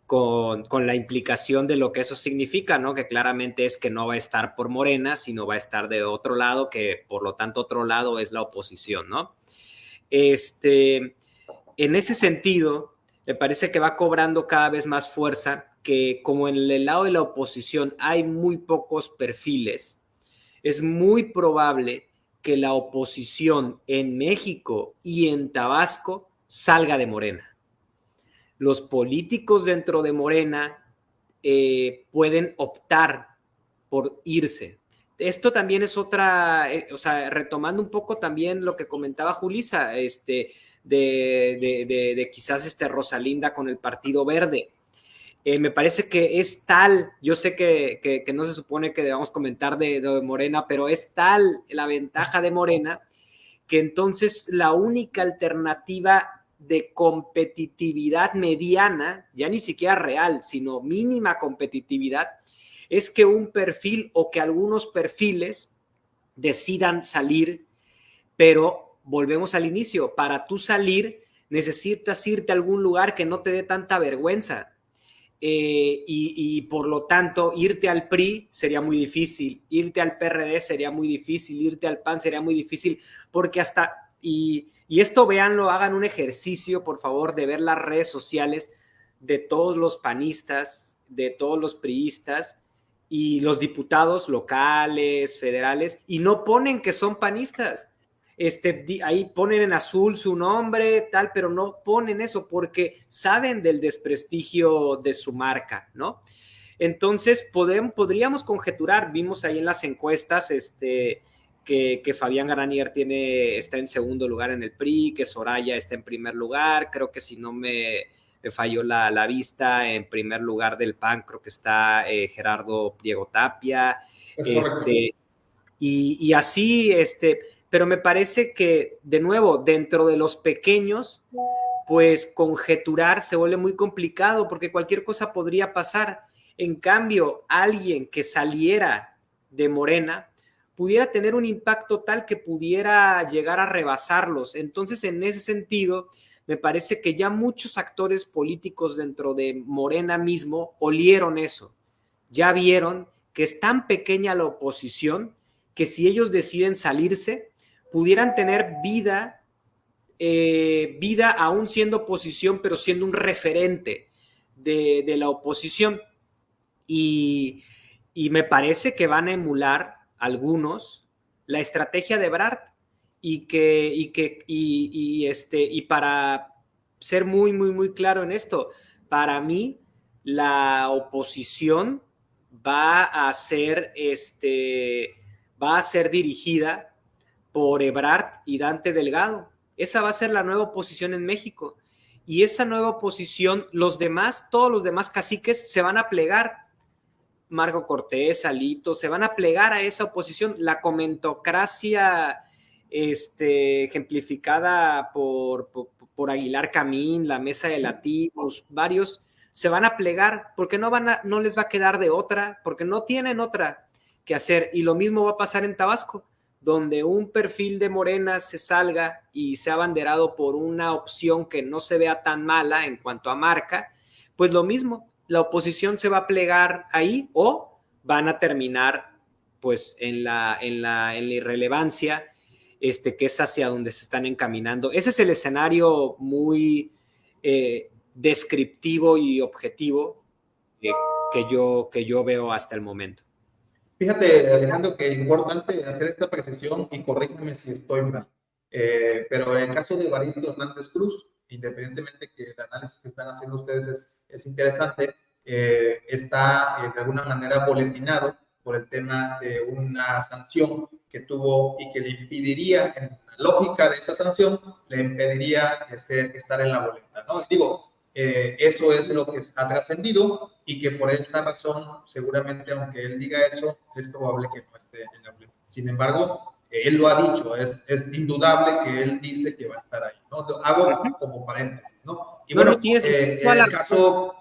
Con la implicación de lo que eso significa, ¿no? Que claramente es que no va a estar por Morena, sino va a estar de otro lado, que por lo tanto otro lado es la oposición, ¿no? En ese sentido, me parece que va cobrando cada vez más fuerza, que como en el lado de la oposición hay muy pocos perfiles, es muy probable que la oposición en México y en Tabasco salga de Morena. Los políticos dentro de Morena pueden optar por irse. Esto también es otra, retomando un poco también lo que comentaba Julissa, de quizás Rosalinda con el Partido Verde. Me parece que es tal, yo sé que no se supone que debamos comentar de Morena, pero es tal la ventaja de Morena que entonces la única alternativa de competitividad mediana, ya ni siquiera real, sino mínima competitividad, es que un perfil o que algunos perfiles decidan salir, pero volvemos al inicio, para tú salir necesitas irte a algún lugar que no te dé tanta vergüenza. Y por lo tanto irte al PRI sería muy difícil, irte al PRD sería muy difícil, irte al PAN sería muy difícil, porque hasta, y esto véanlo, hagan un ejercicio por favor de ver las redes sociales de todos los panistas, de todos los priistas y los diputados locales, federales, y no ponen que son panistas. Ahí ponen en azul su nombre, tal, pero no ponen eso porque saben del desprestigio de su marca, ¿no? Entonces, podríamos conjeturar, vimos ahí en las encuestas que Fabián Garanier está en segundo lugar en el PRI, que Soraya está en primer lugar, creo que si no me falló la vista, en primer lugar del PAN creo que está Gerardo Priego Tapia, y así, pero me parece que, de nuevo, dentro de los pequeños, pues conjeturar se vuelve muy complicado porque cualquier cosa podría pasar. En cambio, alguien que saliera de Morena pudiera tener un impacto tal que pudiera llegar a rebasarlos. Entonces, en ese sentido, me parece que ya muchos actores políticos dentro de Morena mismo olieron eso. Ya vieron que es tan pequeña la oposición que si ellos deciden salirse, pudieran tener vida aún siendo oposición, pero siendo un referente de la oposición. Y me parece que van a emular algunos la estrategia de Ebrard y para ser muy, muy, muy claro en esto, para mí la oposición va a ser dirigida por Ebrard y Dante Delgado. Esa va a ser la nueva oposición en México. Y esa nueva oposición, todos los demás caciques se van a plegar. Marco Cortés, Alito, se van a plegar a esa oposición. La comentocracia ejemplificada por Aguilar Camín, la Mesa de Latinos, varios, se van a plegar porque no les va a quedar de otra, porque no tienen otra que hacer. Y lo mismo va a pasar en Tabasco, donde un perfil de Morena se salga y sea abanderado por una opción que no se vea tan mala en cuanto a marca, pues lo mismo, la oposición se va a plegar ahí o van a terminar pues en la irrelevancia, que es hacia donde se están encaminando. Ese es el escenario muy descriptivo y objetivo que yo veo hasta el momento. Fíjate, Alejandro, que es importante hacer esta precisión y corrígeme si estoy mal. Pero en el caso de Evaristo Hernández Cruz, independientemente que el análisis que están haciendo ustedes es interesante, está de alguna manera boletinado por el tema de una sanción que tuvo y que le impediría, en la lógica de esa sanción, le impediría estar en la boleta, ¿no? Digo, eso es lo que ha trascendido y que por esa razón, seguramente, aunque él diga eso, es probable que no esté en la boleta. Sin embargo, él lo ha dicho, es indudable que él dice que va a estar ahí, ¿no? Lo hago como paréntesis, ¿no? Y bueno, en el caso...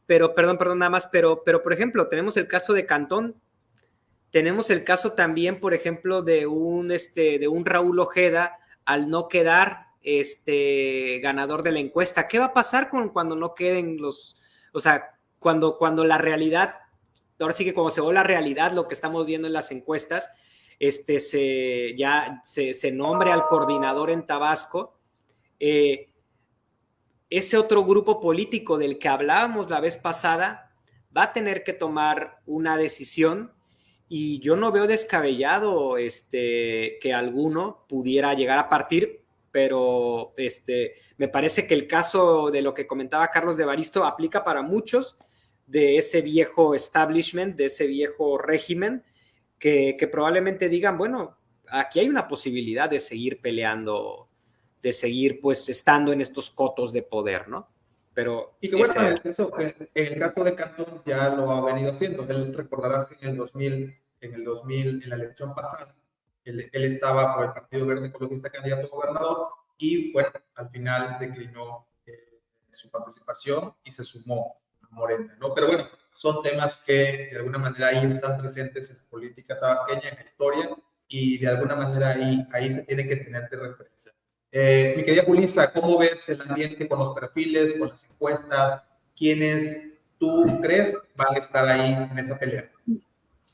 Pero, perdón, nada más, pero por ejemplo, tenemos el caso de Cantón, tenemos el caso también, por ejemplo, de un Raúl Ojeda al no quedar ganador de la encuesta. ¿Qué va a pasar cuando no queden o sea, cuando la realidad, ahora sí que cuando se ve la realidad, lo que estamos viendo en las encuestas, se nombre al coordinador en Tabasco, ese otro grupo político del que hablábamos la vez pasada va a tener que tomar una decisión y yo no veo descabellado que alguno pudiera llegar a partir, pero me parece que el caso de lo que comentaba Carlos de Evaristo aplica para muchos de ese viejo establishment, de ese viejo régimen, que probablemente digan, bueno, aquí hay una posibilidad de seguir peleando, de seguir pues estando en estos cotos de poder, ¿no? Pero y que bueno, en el caso de Cantón ya lo ha venido haciendo. Él recordarás que en el 2000, en la elección pasada, él estaba por el Partido Verde Ecologista candidato a gobernador y bueno, al final declinó su participación y se sumó a Morena, ¿no? Pero bueno, son temas que de alguna manera ahí están presentes en la política tabasqueña, en la historia, y de alguna manera ahí se tiene que tener de referencia. Mi querida Julissa, ¿cómo ves el ambiente con los perfiles, con las encuestas? ¿Quiénes tú crees van a estar ahí en esa pelea?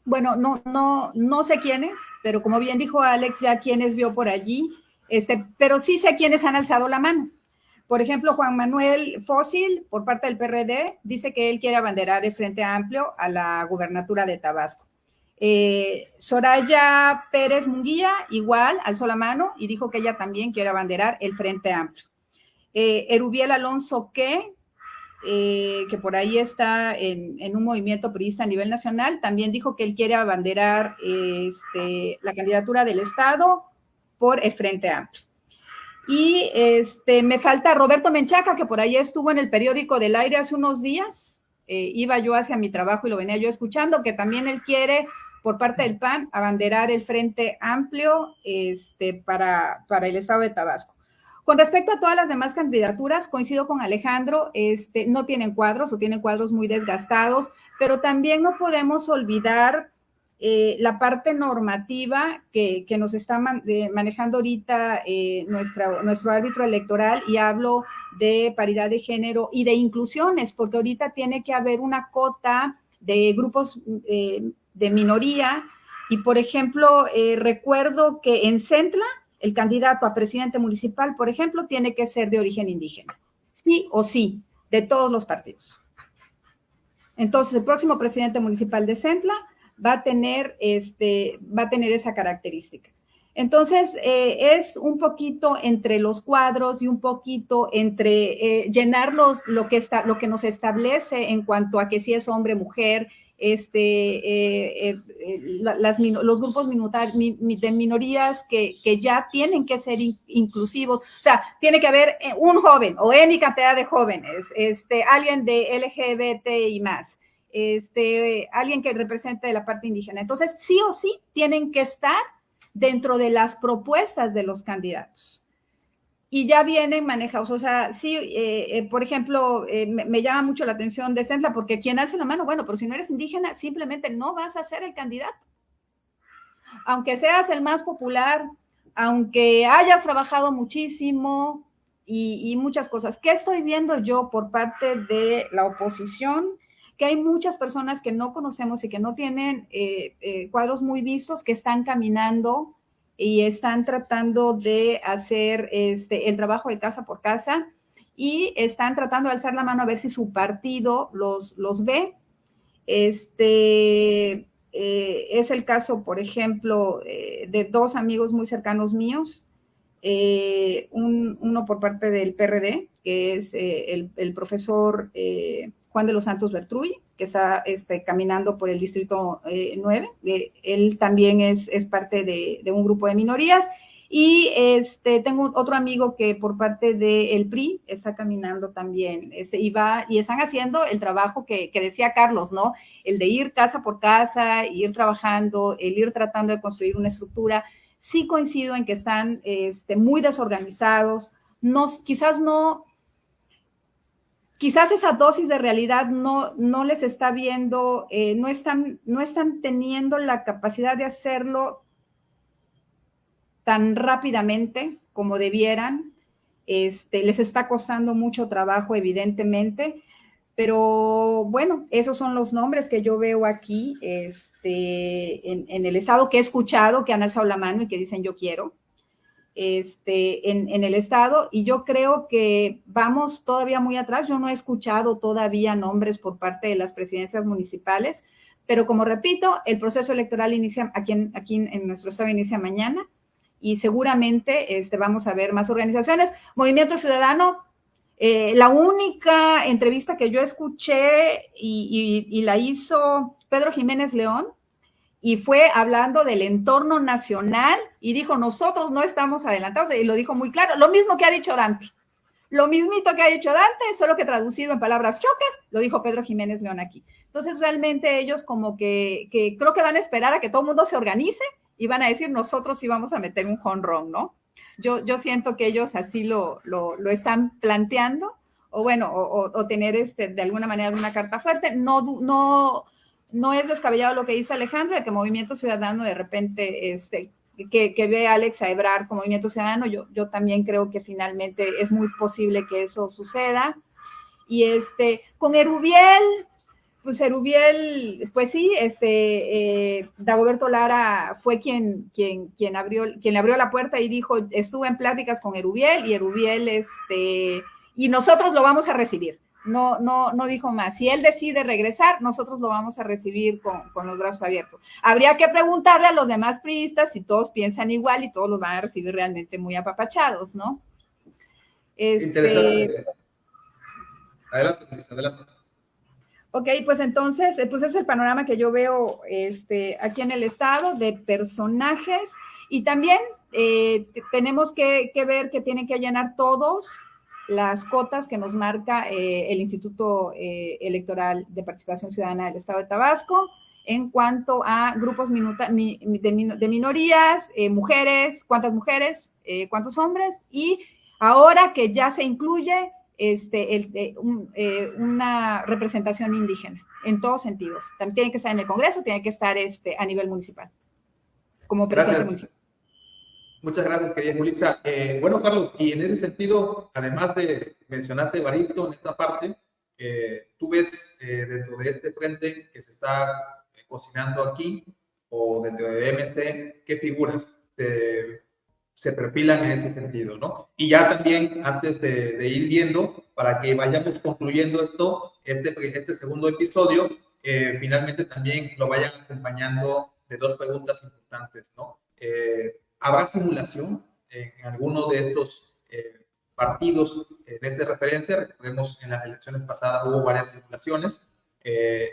Bueno, no sé quiénes, pero como bien dijo Alex, ya quienes vio por allí, pero sí sé quiénes han alzado la mano. Por ejemplo, Juan Manuel Fósil, por parte del PRD, dice que él quiere abanderar el Frente Amplio a la gubernatura de Tabasco. Soraya Pérez Munguía, igual, alzó la mano y dijo que ella también quiere abanderar el Frente Amplio. Erubiel Alonso que por ahí está en un movimiento priista a nivel nacional, también dijo que él quiere abanderar la candidatura del Estado por el Frente Amplio. Y me falta Roberto Menchaca, que por ahí estuvo en el periódico del Aire hace unos días. Iba yo hacia mi trabajo y lo venía yo escuchando, que también él quiere, por parte del PAN, abanderar el Frente Amplio para el Estado de Tabasco. Con respecto a todas las demás candidaturas, coincido con Alejandro, no tienen cuadros o tienen cuadros muy desgastados, pero también no podemos olvidar la parte normativa que nos está manejando ahorita nuestro árbitro electoral, y hablo de paridad de género y de inclusiones, porque ahorita tiene que haber una cota de grupos de minoría, y por ejemplo, recuerdo que en Centla, el candidato a presidente municipal, por ejemplo, tiene que ser de origen indígena, sí o sí, de todos los partidos. Entonces, el próximo presidente municipal de Centla va a tener esa característica. Entonces, es un poquito entre los cuadros y un poquito entre llenar lo que nos establece en cuanto a que si es hombre, mujer, los grupos de minorías que ya tienen que ser inclusivos. O sea, tiene que haber un joven o N cantidad de jóvenes, alguien de LGBT y más, alguien que represente la parte indígena. Entonces, sí o sí tienen que estar dentro de las propuestas de los candidatos. Y ya vienen manejados, o sea, sí, por ejemplo, me llama mucho la atención de Centla, porque quien alza la mano, bueno, pero si no eres indígena, simplemente no vas a ser el candidato. Aunque seas el más popular, aunque hayas trabajado muchísimo y muchas cosas. ¿Qué estoy viendo yo por parte de la oposición? que hay muchas personas que no conocemos y que no tienen cuadros muy vistos, que están caminando y están tratando de hacer el trabajo de casa por casa y están tratando de alzar la mano a ver si su partido los ve. Es el caso, por ejemplo, de dos amigos muy cercanos míos, uno por parte del PRD, que es el profesor Juan de los Santos Bertrulli, que está caminando por el distrito 9. Él también es parte de un grupo de minorías. Y tengo otro amigo que por parte del PRI está caminando también, y están haciendo el trabajo que decía Carlos, ¿no? El de ir casa por casa, ir trabajando, el ir tratando de construir una estructura. Sí coincido en que están muy desorganizados, quizás esa dosis de realidad no les está viendo, no están teniendo la capacidad de hacerlo tan rápidamente como debieran. Les está costando mucho trabajo, evidentemente, pero bueno, esos son los nombres que yo veo aquí en el estado, que he escuchado, que han alzado la mano y que dicen yo quiero, en el estado, y yo creo que vamos todavía muy atrás. Yo no he escuchado todavía nombres por parte de las presidencias municipales, pero como repito, el proceso electoral inicia aquí en nuestro estado, inicia mañana, y seguramente vamos a ver más organizaciones. Movimiento Ciudadano, la única entrevista que yo escuché y la hizo Pedro Jiménez León, y fue hablando del entorno nacional, y dijo, nosotros no estamos adelantados, y lo dijo muy claro, lo mismo que ha dicho Dante, lo mismito que ha dicho Dante, solo que traducido en palabras chocas, lo dijo Pedro Jiménez León aquí. Entonces realmente ellos como que creo que van a esperar a que todo el mundo se organice y van a decir, nosotros sí vamos a meter un jonrón, ¿no? Yo siento que ellos así lo están planteando, o bueno, o tener de alguna manera una carta fuerte. No es descabellado lo que dice Alejandro, de que Movimiento Ciudadano de repente, que ve a Alex a Ebrard como Movimiento Ciudadano. Yo también creo que finalmente es muy posible que eso suceda. Y con Erubiel, pues sí, Dagoberto Lara fue quien le abrió la puerta y dijo, estuve en pláticas con Erubiel, y Erubiel, y nosotros lo vamos a recibir. No dijo más. Si él decide regresar, nosotros lo vamos a recibir con los brazos abiertos. Habría que preguntarle a los demás priistas si todos piensan igual y todos los van a recibir realmente muy apapachados, ¿no? Interesante. Adelante. Ok, pues entonces, pues es el panorama que yo veo aquí en el estado de personajes, y también tenemos que ver que tienen que llenar todos las cotas que nos marca el Instituto Electoral de Participación Ciudadana del Estado de Tabasco en cuanto a grupos de minorías, mujeres, cuántas mujeres, cuántos hombres, y ahora que ya se incluye una representación indígena en todos sentidos. También tiene que estar en el Congreso, tiene que estar a nivel municipal, como presidente municipal. Muchas gracias, querida Julissa. Bueno, Carlos, y en ese sentido, además de mencionarte Evaristo en esta parte, tú ves dentro de este frente que se está cocinando aquí, o dentro de MC, ¿qué figuras se perfilan en ese sentido, ¿no? Y ya también, antes de ir viendo, para que vayamos concluyendo esto, este segundo episodio, finalmente también lo vayan acompañando de dos preguntas importantes, ¿no? ¿Habrá simulación en alguno de estos partidos desde referencia? Recordemos, en las elecciones pasadas hubo varias simulaciones.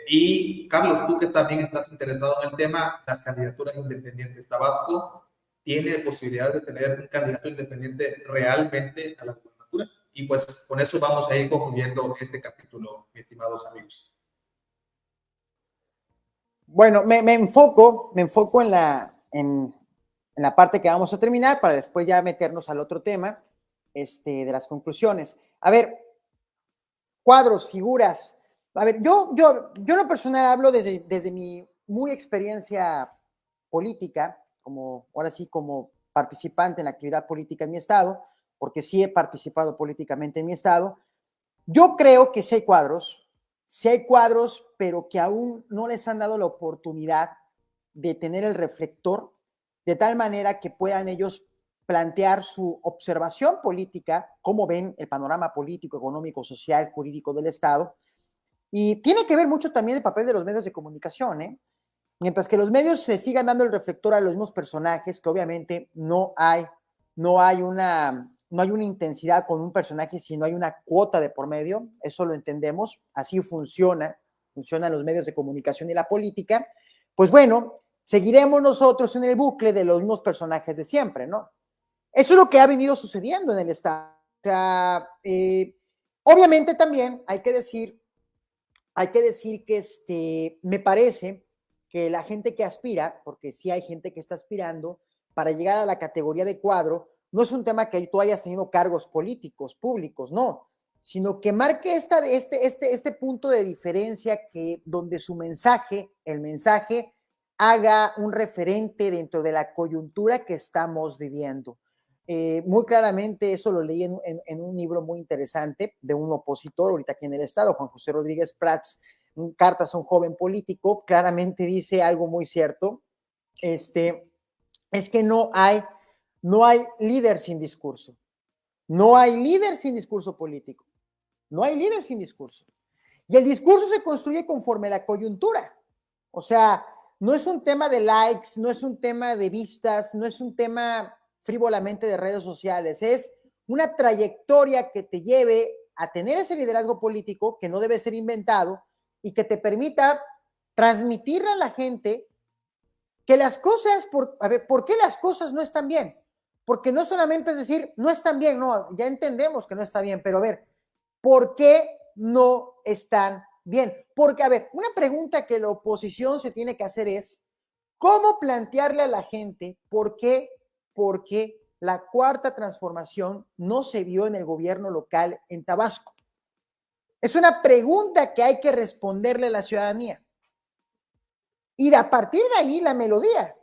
Y Carlos, tú que también estás interesado en el tema, las candidaturas independientes, Tabasco tiene posibilidad de tener un candidato independiente realmente a la gubernatura. Y pues con eso vamos a ir concluyendo este capítulo, mis estimados amigos. Bueno, me enfoco en la parte que vamos a terminar, para después ya meternos al otro tema de las conclusiones. A ver, cuadros, figuras. A ver, yo en lo personal hablo desde mi muy experiencia política, ahora sí como participante en la actividad política en mi estado, porque sí he participado políticamente en mi estado. Yo creo que sí hay cuadros sí hay cuadros, pero que aún no les han dado la oportunidad de tener el reflector de tal manera que puedan ellos plantear su observación política, cómo ven el panorama político, económico, social, jurídico del Estado. Y tiene que ver mucho también el papel de los medios de comunicación, ¿eh? Mientras que los medios se sigan dando el reflector a los mismos personajes, que obviamente no hay una intensidad con un personaje si no hay una cuota de por medio, eso lo entendemos, así funcionan los medios de comunicación y la política, pues bueno, seguiremos nosotros en el bucle de los mismos personajes de siempre, ¿no? Eso es lo que ha venido sucediendo en el Estado. O sea, obviamente también hay que decir que me parece que la gente que aspira, porque sí hay gente que está aspirando para llegar a la categoría de cuadro, no es un tema que tú hayas tenido cargos políticos, públicos, no, sino que marque este punto de diferencia que donde el mensaje haga un referente dentro de la coyuntura que estamos viviendo. Muy claramente eso lo leí en un libro muy interesante de un opositor ahorita aquí en el Estado, Juan José Rodríguez Prats, Cartas a un joven político, claramente dice algo muy cierto, es que no hay líder sin discurso, no hay líder sin discurso político, no hay líder sin discurso. Y el discurso se construye conforme la coyuntura, o sea, no es un tema de likes, no es un tema de vistas, no es un tema frívolamente de redes sociales, es una trayectoria que te lleve a tener ese liderazgo político que no debe ser inventado y que te permita transmitirle a la gente que las cosas, ¿por qué las cosas no están bien? Porque no solamente es decir, no están bien, no, ya entendemos que no está bien, pero a ver, ¿por qué no están bien? Porque, a ver, una pregunta que la oposición se tiene que hacer es, ¿cómo plantearle a la gente por qué la cuarta transformación no se vio en el gobierno local en Tabasco? Es una pregunta que hay que responderle a la ciudadanía. Y a partir de ahí la melodía.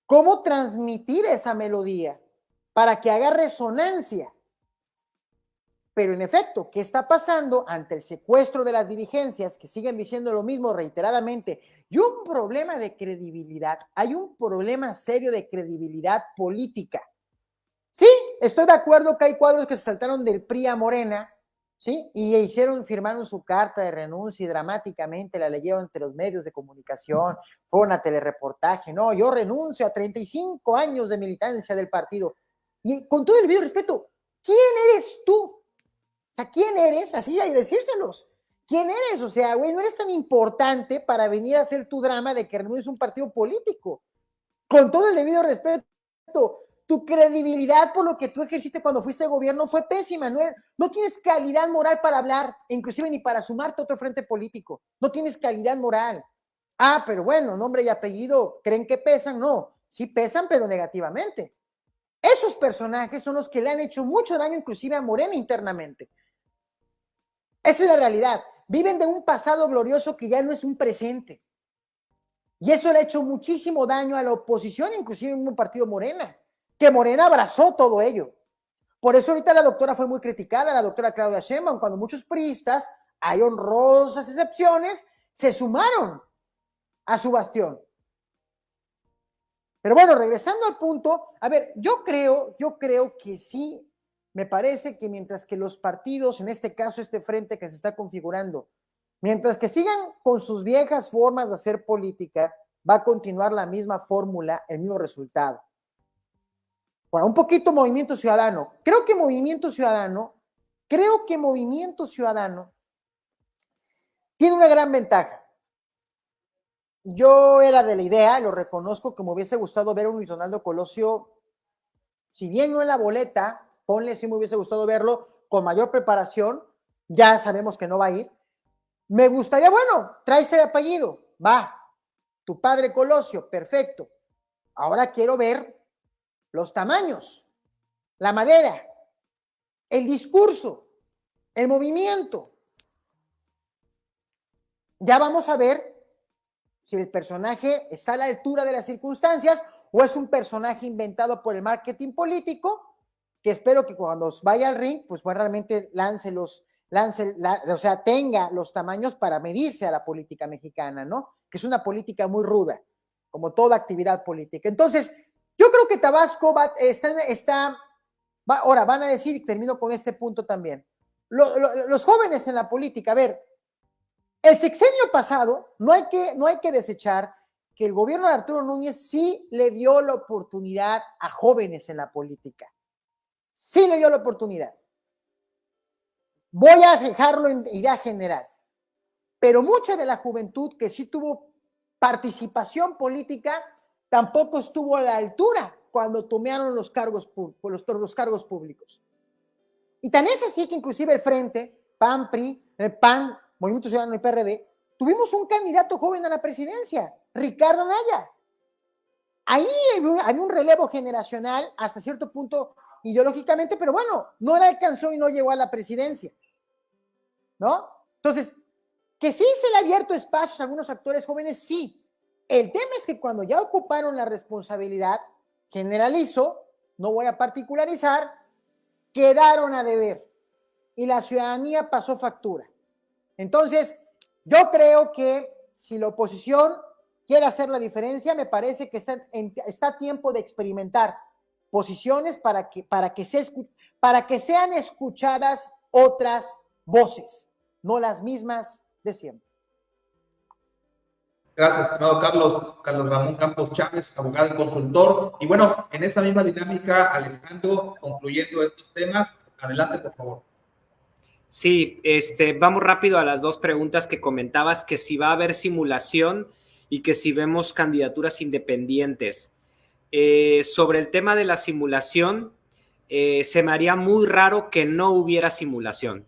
¿Cómo transmitir esa melodía para que haga resonancia? Pero en efecto, ¿qué está pasando ante el secuestro de las dirigencias que siguen diciendo lo mismo reiteradamente? Y un problema de credibilidad, hay un problema serio de credibilidad política. Sí, estoy de acuerdo que hay cuadros que se saltaron del PRI a Morena, ¿sí? Y firmaron su carta de renuncia y dramáticamente la leyeron entre los medios de comunicación, fueron a telereportaje, no, yo renuncio a 35 años de militancia del partido. Y con todo el debido respeto, ¿quién eres tú? O sea, ¿quién eres? Así hay que decírselos. ¿Quién eres? O sea, güey, no eres tan importante para venir a hacer tu drama de que renuncies a un partido político. Con todo el debido respeto, tu credibilidad por lo que tú ejerciste cuando fuiste gobierno fue pésima. No tienes calidad moral para hablar, inclusive ni para sumarte a otro frente político. No tienes calidad moral. Ah, pero bueno, nombre y apellido, ¿creen que pesan? No, sí pesan, pero negativamente. Esos personajes son los que le han hecho mucho daño inclusive a Morena internamente. Esa es la realidad. Viven de un pasado glorioso que ya no es un presente. Y eso le ha hecho muchísimo daño a la oposición, inclusive en un partido Morena, que Morena abrazó todo ello. Por eso ahorita la doctora fue muy criticada, la doctora Claudia Sheinbaum, cuando muchos priistas, hay honrosas excepciones, se sumaron a su bastión. Pero bueno, regresando al punto, a ver, yo creo que sí, me parece que mientras que los partidos, en este caso este frente que se está configurando, mientras que sigan con sus viejas formas de hacer política, va a continuar la misma fórmula, el mismo resultado. Bueno, un poquito Movimiento Ciudadano. Creo que Movimiento Ciudadano tiene una gran ventaja. Yo era de la idea, lo reconozco, que me hubiese gustado ver a un Luis Donaldo Colosio, si bien no en la boleta, ponle, si me hubiese gustado verlo con mayor preparación, ya sabemos que no va a ir. Me gustaría, bueno, tráese de apellido, va, tu padre Colosio, perfecto. Ahora quiero ver los tamaños, la madera, el discurso, el movimiento. Ya vamos a ver si el personaje está a la altura de las circunstancias o es un personaje inventado por el marketing político, que espero que cuando vaya al ring, pues realmente lance o sea, tenga los tamaños para medirse a la política mexicana, ¿no? Que es una política muy ruda, como toda actividad política. Entonces, yo creo que Tabasco ahora van a decir, y termino con este punto también, los jóvenes en la política, a ver, el sexenio pasado, no hay que desechar que el gobierno de Arturo Núñez sí le dio la oportunidad a jóvenes en la política. Sí le dio la oportunidad. Voy a dejarlo en idea general. Pero mucha de la juventud que sí tuvo participación política tampoco estuvo a la altura cuando tomaron los cargos públicos. Y tan es así que inclusive el Frente, PAN, PRI, PAN, Movimiento Ciudadano y PRD, tuvimos un candidato joven a la presidencia, Ricardo Anaya. Ahí había un relevo generacional hasta cierto punto ideológicamente, pero bueno, no le alcanzó y no llegó a la presidencia, ¿no? Entonces, que sí se le ha abierto espacios a algunos actores jóvenes, sí. El tema es que cuando ya ocuparon la responsabilidad, generalizo, no voy a particularizar, quedaron a deber y la ciudadanía pasó factura. Entonces, yo creo que si la oposición quiere hacer la diferencia, me parece que está a tiempo de experimentar posiciones para que sean escuchadas otras voces, no las mismas de siempre. Gracias, estimado Carlos Ramón Campos Chávez, abogado y consultor. Y bueno, en esa misma dinámica, Alejandro, concluyendo estos temas, adelante, por favor. Sí, vamos rápido a las dos preguntas que comentabas, que si va a haber simulación y que si vemos candidaturas independientes. Sobre el tema de la simulación, se me haría muy raro que no hubiera simulación.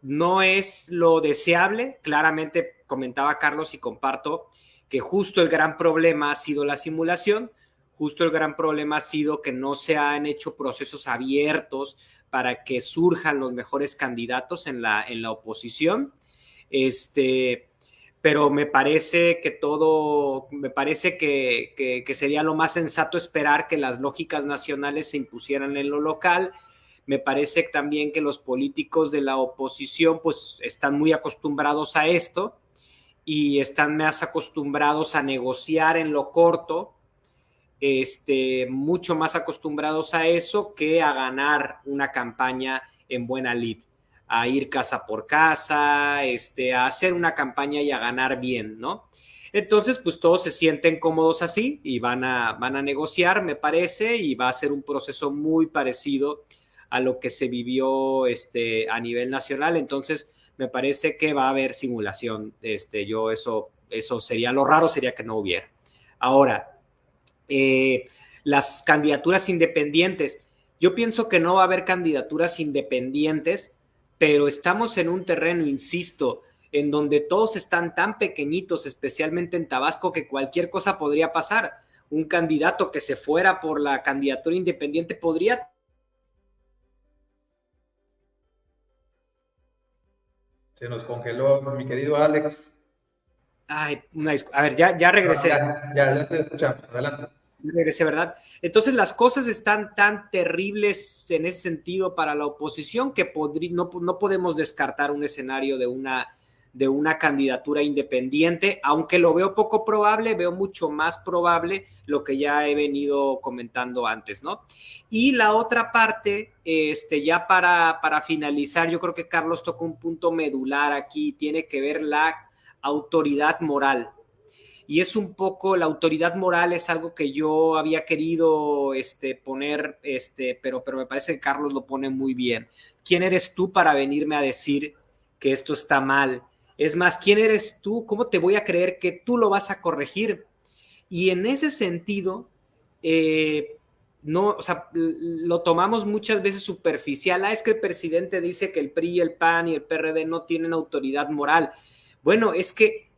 No es lo deseable, claramente comentaba Carlos y comparto que justo el gran problema ha sido la simulación, justo el gran problema ha sido que no se han hecho procesos abiertos para que surjan los mejores candidatos en la oposición, pero me parece que sería lo más sensato esperar que las lógicas nacionales se impusieran en lo local. Me parece también que los políticos de la oposición pues están muy acostumbrados a esto y están más acostumbrados a negociar en lo corto, mucho más acostumbrados a eso que a ganar una campaña en buena lid, a ir casa por casa, a hacer una campaña y a ganar bien, ¿no? Entonces, pues todos se sienten cómodos así y van a negociar, me parece, y va a ser un proceso muy parecido a lo que se vivió a nivel nacional. Entonces, me parece que va a haber simulación. Yo eso sería, lo raro sería que no hubiera. Ahora, las candidaturas independientes. Yo pienso que no va a haber candidaturas independientes, pero estamos en un terreno, insisto, en donde todos están tan pequeñitos, especialmente en Tabasco, que cualquier cosa podría pasar. Un candidato que se fuera por la candidatura independiente podría... Se nos congeló mi querido Alex. Ay, a ver, ya regresé. Ya te escuchamos, adelante. Regrese, ¿verdad? Entonces las cosas están tan terribles en ese sentido para la oposición que no podemos descartar un escenario de una candidatura independiente, aunque lo veo poco probable, veo mucho más probable lo que ya he venido comentando antes, ¿no? Y la otra parte, ya para finalizar, yo creo que Carlos tocó un punto medular aquí, tiene que ver la autoridad moral. Y es un poco, la autoridad moral es algo que yo había querido poner, pero me parece que Carlos lo pone muy bien. ¿Quién eres tú para venirme a decir que esto está mal? Es más, ¿quién eres tú? ¿Cómo te voy a creer que tú lo vas a corregir? Y en ese sentido, no, o sea, lo tomamos muchas veces superficial. Es que el presidente dice que el PRI, el PAN y el PRD no tienen autoridad moral. Bueno, es que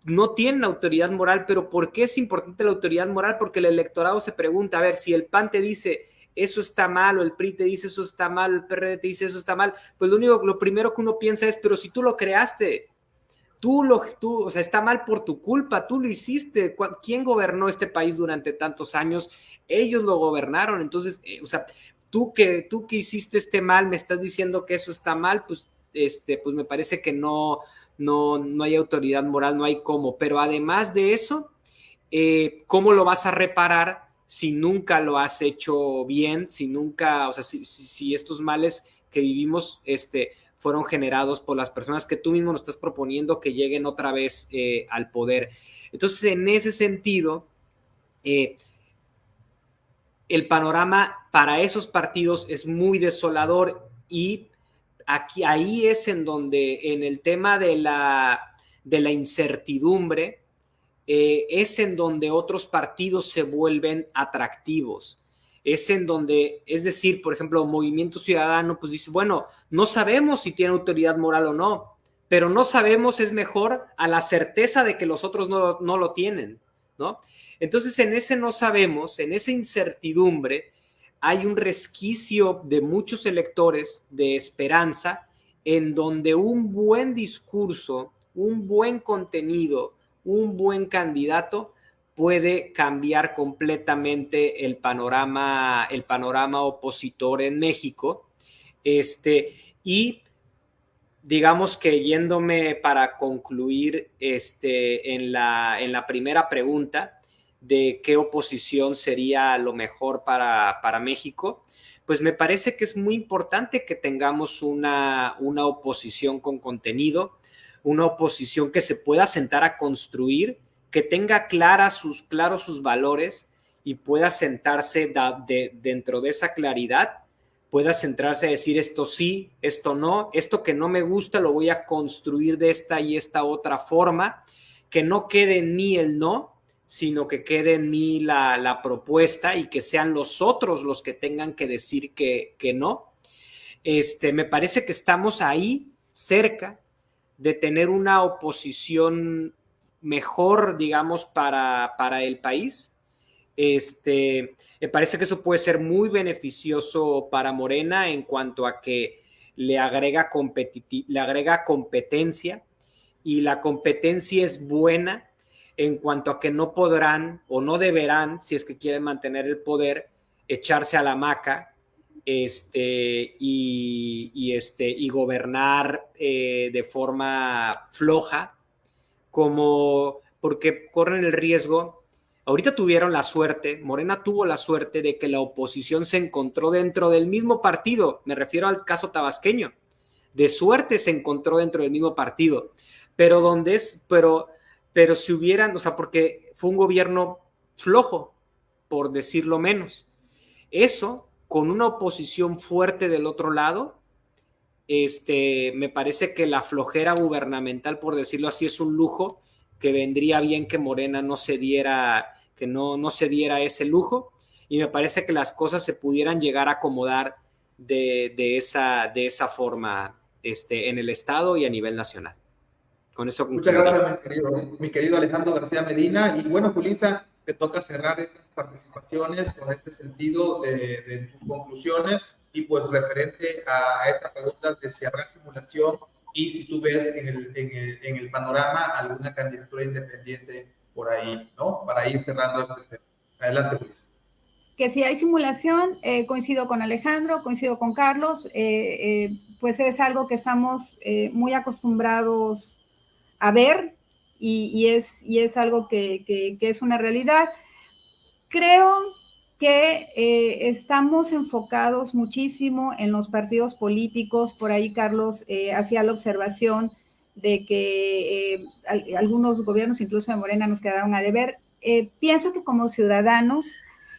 no tienen autoridad moral, pero ¿por qué es importante la autoridad moral? Porque el electorado se pregunta, a ver, si el PAN te dice eso está mal, o el PRI te dice eso está mal, el PRD te dice eso está mal, pues lo primero que uno piensa es, pero si tú lo creaste, o sea, está mal por tu culpa, tú lo hiciste. ¿Quién gobernó este país durante tantos años? Ellos lo gobernaron. Entonces, o sea, tú que hiciste mal, me estás diciendo que eso está mal, pues me parece que no hay autoridad moral, no hay cómo. Pero además de eso, ¿cómo lo vas a reparar si nunca lo has hecho bien? Si nunca, o sea, si estos males que vivimos fueron generados por las personas que tú mismo nos estás proponiendo que lleguen otra vez al poder. Entonces, en ese sentido, el panorama para esos partidos es muy desolador, y ahí es en donde, en el tema de la incertidumbre, es en donde otros partidos se vuelven atractivos. Es en donde, es decir, por ejemplo, Movimiento Ciudadano, pues dice, bueno, no sabemos si tiene autoridad moral o no, pero no sabemos es mejor a la certeza de que los otros no lo tienen, ¿no? Entonces, en ese no sabemos, en esa incertidumbre, hay un resquicio de muchos electores de esperanza, en donde un buen discurso, un buen contenido, un buen candidato puede cambiar completamente el panorama opositor en México. Y digamos que yéndome para concluir en la primera pregunta de qué oposición sería lo mejor para México, pues me parece que es muy importante que tengamos una oposición con contenido, una oposición que se pueda sentar a construir, que tenga claros sus valores y pueda sentarse dentro de esa claridad, pueda centrarse a decir esto sí, esto no, esto que no me gusta lo voy a construir de esta y esta otra forma, que no quede en mí el no, sino que quede en mí la propuesta, y que sean los otros los que tengan que decir que no. Me parece que estamos ahí cerca de tener una oposición mejor, digamos, para el país. Me parece que eso puede ser muy beneficioso para Morena en cuanto a que le agrega competencia, y la competencia es buena en cuanto a que no podrán o no deberán, si es que quieren mantener el poder, echarse a la hamaca y gobernar de forma floja, porque corren el riesgo. Ahorita tuvieron la suerte, Morena tuvo la suerte de que la oposición se encontró dentro del mismo partido, me refiero al caso tabasqueño, de suerte se encontró dentro del mismo partido, pero si hubieran, o sea, porque fue un gobierno flojo, por decirlo menos. Eso, con una oposición fuerte del otro lado, me parece que la flojera gubernamental, por decirlo así, es un lujo que vendría bien que Morena no se diera ese lujo, y me parece que las cosas se pudieran llegar a acomodar de esa forma en el Estado y a nivel nacional. Con eso muchas gracias, mi querido Alejandro García Medina. Y bueno, Julissa, te toca cerrar estas participaciones con este sentido de tus conclusiones, y pues referente a esta pregunta de si habrá simulación y si tú ves en el panorama alguna candidatura independiente por ahí, ¿no? Para ir cerrando este tema. Adelante, Julissa. Que si hay simulación, coincido con Alejandro, coincido con Carlos, pues es algo que estamos muy acostumbrados a ver, y es algo que es una realidad. Creo que estamos enfocados muchísimo en los partidos políticos. Por ahí Carlos hacía la observación de que algunos gobiernos, incluso de Morena, nos quedaron a deber. Pienso que como ciudadanos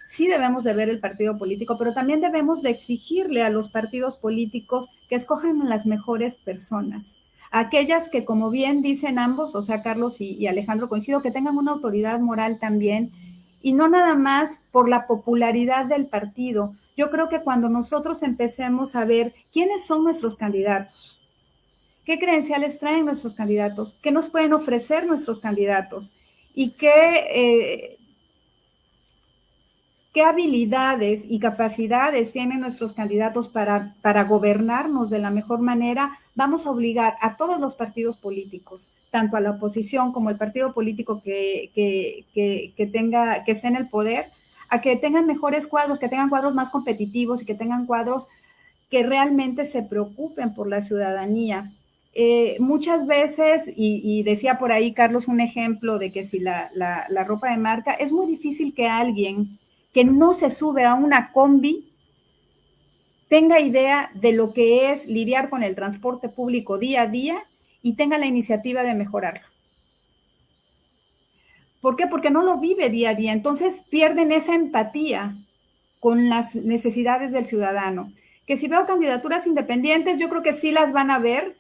sí debemos de ver el partido político, pero también debemos de exigirle a los partidos políticos que escojan las mejores personas, aquellas que, como bien dicen ambos, o sea, Carlos y Alejandro, coincido, que tengan una autoridad moral también, y no nada más por la popularidad del partido. Yo creo que cuando nosotros empecemos a ver quiénes son nuestros candidatos, qué credenciales traen nuestros candidatos, qué nos pueden ofrecer nuestros candidatos, y qué habilidades y capacidades tienen nuestros candidatos para gobernarnos de la mejor manera, vamos a obligar a todos los partidos políticos, tanto a la oposición como el partido político que esté en el poder, a que tengan mejores cuadros, que tengan cuadros más competitivos y que tengan cuadros que realmente se preocupen por la ciudadanía. Muchas veces, y decía por ahí Carlos un ejemplo de que si la ropa de marca, es muy difícil que alguien que no se sube a una combi tenga idea de lo que es lidiar con el transporte público día a día y tenga la iniciativa de mejorarlo. ¿Por qué? Porque no lo vive día a día. Entonces pierden esa empatía con las necesidades del ciudadano. Que si veo candidaturas independientes, yo creo que sí las van a ver.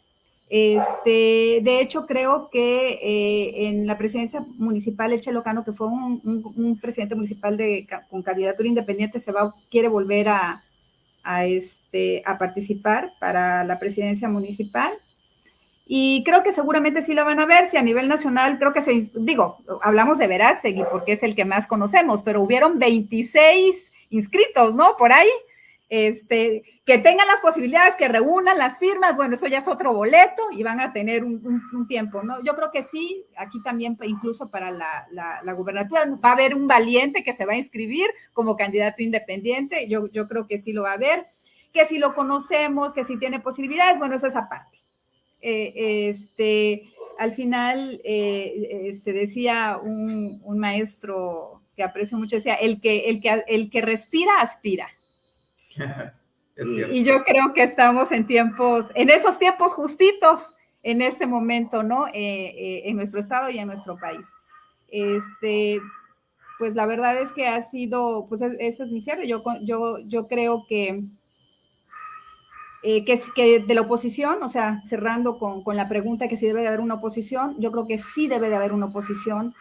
De hecho, creo que en la presidencia municipal, el Chelo Cano, que fue un presidente municipal con candidatura independiente, quiere volver a participar para la presidencia municipal. Y creo que seguramente sí la van a ver. Si a nivel nacional, creo que hablamos de Verástegui porque es el que más conocemos, pero hubieron 26 inscritos, ¿no? Por ahí. Que tengan las posibilidades, que reúnan las firmas, bueno, eso ya es otro boleto y van a tener un tiempo, ¿no? Yo creo que sí, aquí también incluso para la gubernatura va a haber un valiente que se va a inscribir como candidato independiente, yo creo que sí lo va a haber, que si lo conocemos, que si tiene posibilidades, bueno, eso es aparte. Al final, decía un maestro que aprecio mucho, decía, el que respira, aspira. Y yo creo que estamos en esos tiempos justitos en este momento, ¿no? En nuestro estado y en nuestro país. Pues la verdad es que ha sido, pues ese es mi cierre. Yo creo que de la oposición, o sea, cerrando con la pregunta que si debe de haber una oposición, yo creo que sí debe de haber una oposición,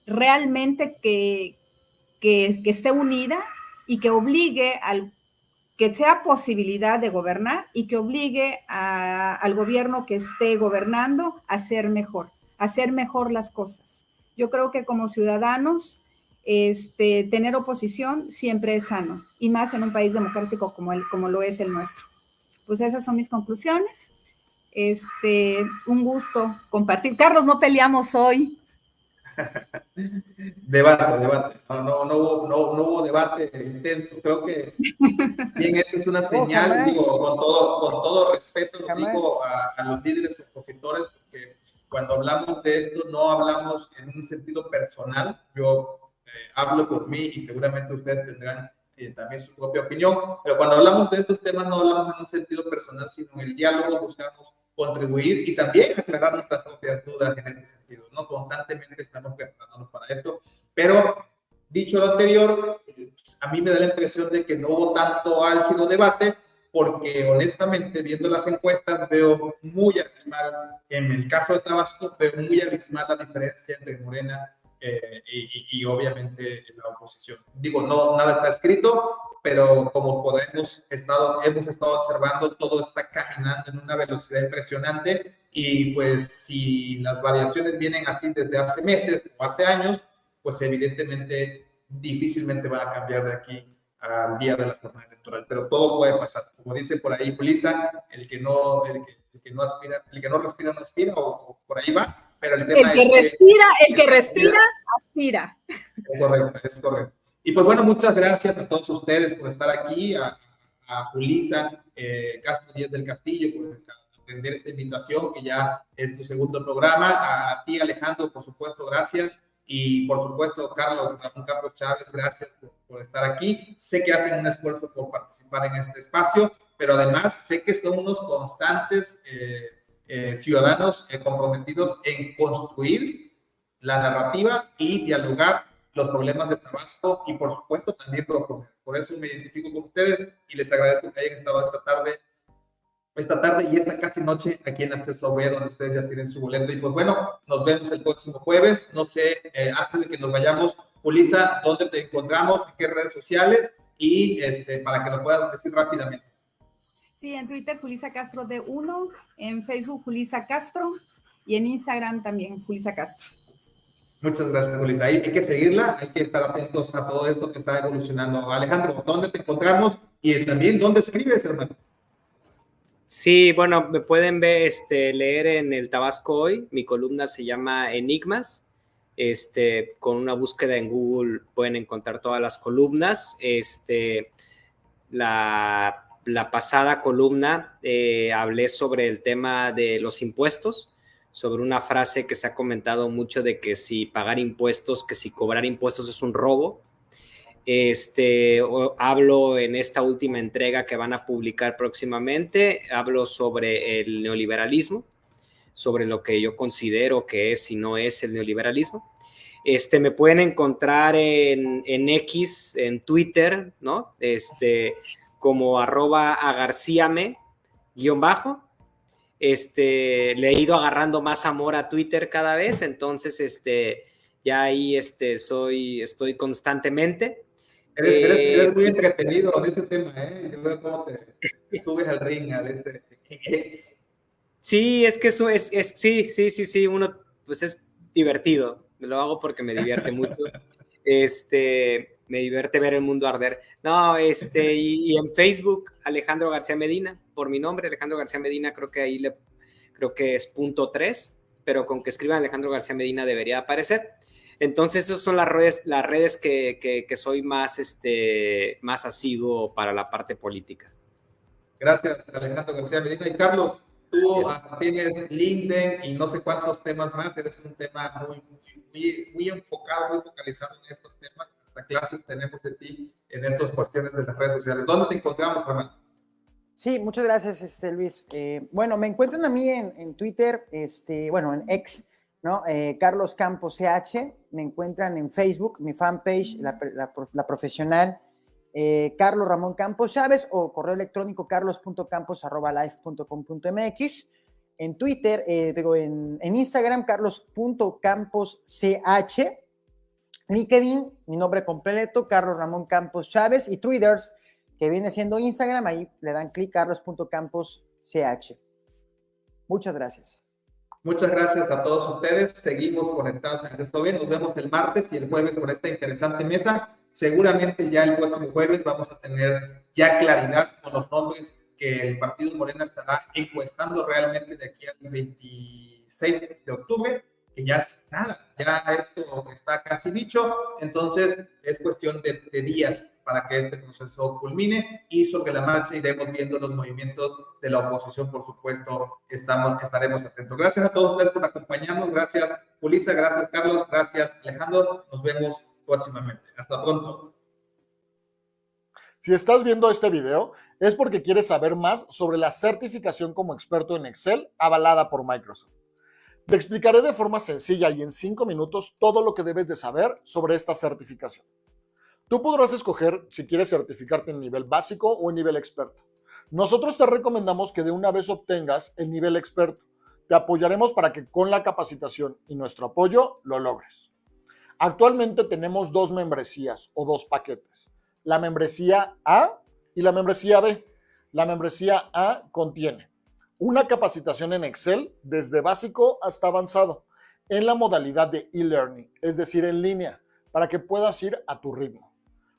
realmente que esté unida y que obligue que sea posibilidad de gobernar y que obligue al gobierno que esté gobernando a hacer mejor las cosas. Yo creo que como ciudadanos, tener oposición siempre es sano, y más en un país democrático como lo es el nuestro. Pues esas son mis conclusiones. Un gusto compartir. Carlos, no peleamos hoy. Debate. No hubo debate intenso. Creo que bien, eso es una señal, con todo respeto, lo digo a los líderes opositores, porque cuando hablamos de esto no hablamos en un sentido personal. Yo hablo por mí y seguramente ustedes tendrán también su propia opinión, pero cuando hablamos de estos temas no hablamos en un sentido personal, sino en el diálogo buscamos contribuir y también aclarar nuestras propias dudas en este sentido, ¿no? Constantemente estamos preparándonos para esto, pero dicho lo anterior, a mí me da la impresión de que no hubo tanto álgido debate, porque honestamente, viendo las encuestas, veo muy abismal, en el caso de Tabasco, veo muy abismal la diferencia entre Morena y obviamente la oposición. Digo, no, nada está escrito, pero como hemos estado observando, todo está caminando en una velocidad impresionante, y pues si las variaciones vienen así desde hace meses o hace años, pues evidentemente difícilmente van a cambiar de aquí al día de la jornada electoral, pero todo puede pasar. Como dice por ahí Julissa, el que no respira no aspira, o por ahí va, pero el tema el que respira, aspira. Es correcto. Y pues bueno, muchas gracias a todos ustedes por estar aquí, a Julissa Castro Díaz del Castillo por atender esta invitación, que ya es tu segundo programa, a ti Alejandro, por supuesto, gracias. Y por supuesto, Carlos Chávez, gracias por estar aquí. Sé que hacen un esfuerzo por participar en este espacio, pero además sé que son unos constantes ciudadanos comprometidos en construir la narrativa y dialogar los problemas de Tabasco, y por supuesto también proponer. Por eso me identifico con ustedes y les agradezco que hayan estado esta tarde y esta casi noche aquí en Acceso B, donde ustedes ya tienen su boleto. Y pues bueno, nos vemos el próximo jueves. No sé, antes de que nos vayamos, Julissa, ¿dónde te encontramos? ¿En qué redes sociales? Y para que lo puedas decir rápidamente. Sí, en Twitter, Julissa Castro D1, en Facebook, Julissa Castro, y en Instagram también, Julissa Castro. Muchas gracias, Julissa. Hay que seguirla, hay que estar atentos a todo esto que está evolucionando. Alejandro, ¿dónde te encontramos? Y también, ¿dónde escribes, hermano? Sí, bueno, me pueden ver, leer en el Tabasco Hoy. Mi columna se llama Enigmas. Con una búsqueda en Google pueden encontrar todas las columnas. La pasada columna hablé sobre el tema de los impuestos, sobre una frase que se ha comentado mucho de que si pagar impuestos, que si cobrar impuestos es un robo. Hablo en esta última entrega que van a publicar próximamente, hablo sobre el neoliberalismo, sobre lo que yo considero que es y no es el neoliberalismo. Me pueden encontrar en X, en Twitter, ¿no? Como @agarciame_ le he ido agarrando más amor a Twitter cada vez, entonces ya ahí estoy constantemente. Eres muy entretenido en ese tema, ¿eh? Yo veo cómo te subes al ring a ese X. Sí, es que sí, uno pues es divertido, lo hago porque me divierte mucho. Me divierte ver el mundo arder. No, y en Facebook, Alejandro García Medina, por mi nombre, Alejandro García Medina, creo que ahí creo que es .3, pero con que escriban Alejandro García Medina debería aparecer. Entonces, esas son las redes que soy más asiduo para la parte política. Gracias, Alejandro García Medina. Y Carlos, tú tienes LinkedIn y no sé cuántos temas más, eres un tema muy enfocado, muy focalizado en estos temas. Hasta clases tenemos de ti en estas cuestiones de las redes sociales. ¿Dónde te encontramos, hermano? Sí, muchas gracias, Luis. Bueno, me encuentran a mí en Twitter, en X, ¿no? Carlos Campos CH, me encuentran en Facebook, mi fanpage, la profesional, Carlos Ramón Campos Chávez, o correo electrónico carlos.campos@life.com.mx. En Twitter, en Instagram, carlos.camposch. LinkedIn, mi nombre completo, Carlos Ramón Campos Chávez, y Twitter, que viene siendo Instagram, ahí le dan clic, carlos.camposch. Muchas gracias. Muchas gracias a todos ustedes. Seguimos conectados en Esto Bien. Nos vemos el martes y el jueves con esta interesante mesa. Seguramente ya el próximo jueves vamos a tener ya claridad con los nombres que el Partido Morena estará encuestando realmente de aquí al 26 de octubre, que ya es nada, ya esto está casi dicho. Entonces es cuestión de días para que este proceso culmine, y sobre la marcha iremos viendo los movimientos de la oposición. Por supuesto, estaremos atentos. Gracias a todos ustedes por acompañarnos. Gracias, Julissa. Gracias, Carlos. Gracias, Alejandro. Nos vemos próximamente. Hasta pronto. Si estás viendo este video, es porque quieres saber más sobre la certificación como experto en Excel avalada por Microsoft. Te explicaré de forma sencilla y en 5 minutos todo lo que debes de saber sobre esta certificación. Tú podrás escoger si quieres certificarte en nivel básico o en nivel experto. Nosotros te recomendamos que de una vez obtengas el nivel experto. Te apoyaremos para que con la capacitación y nuestro apoyo lo logres. Actualmente tenemos 2 membresías o 2 paquetes. La membresía A y la membresía B. La membresía A contiene una capacitación en Excel desde básico hasta avanzado en la modalidad de e-learning, es decir, en línea, para que puedas ir a tu ritmo.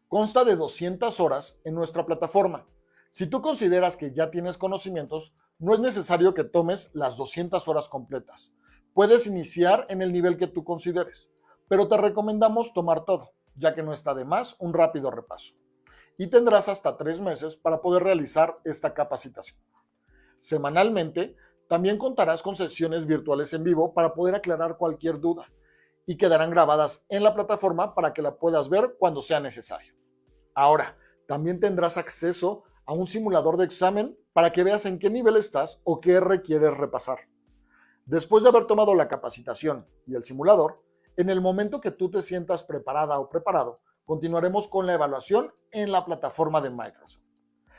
Consta de 200 horas en nuestra plataforma. Si tú consideras que ya tienes conocimientos, no es necesario que tomes las 200 horas completas. Puedes iniciar en el nivel que tú consideres, pero te recomendamos tomar todo, ya que no está de más un rápido repaso. Y tendrás hasta 3 meses para poder realizar esta capacitación. Semanalmente, también contarás con sesiones virtuales en vivo para poder aclarar cualquier duda, y quedarán grabadas en la plataforma para que la puedas ver cuando sea necesario. Ahora, también tendrás acceso a un simulador de examen para que veas en qué nivel estás o qué requieres repasar. Después de haber tomado la capacitación y el simulador, en el momento que tú te sientas preparada o preparado, continuaremos con la evaluación en la plataforma de Microsoft.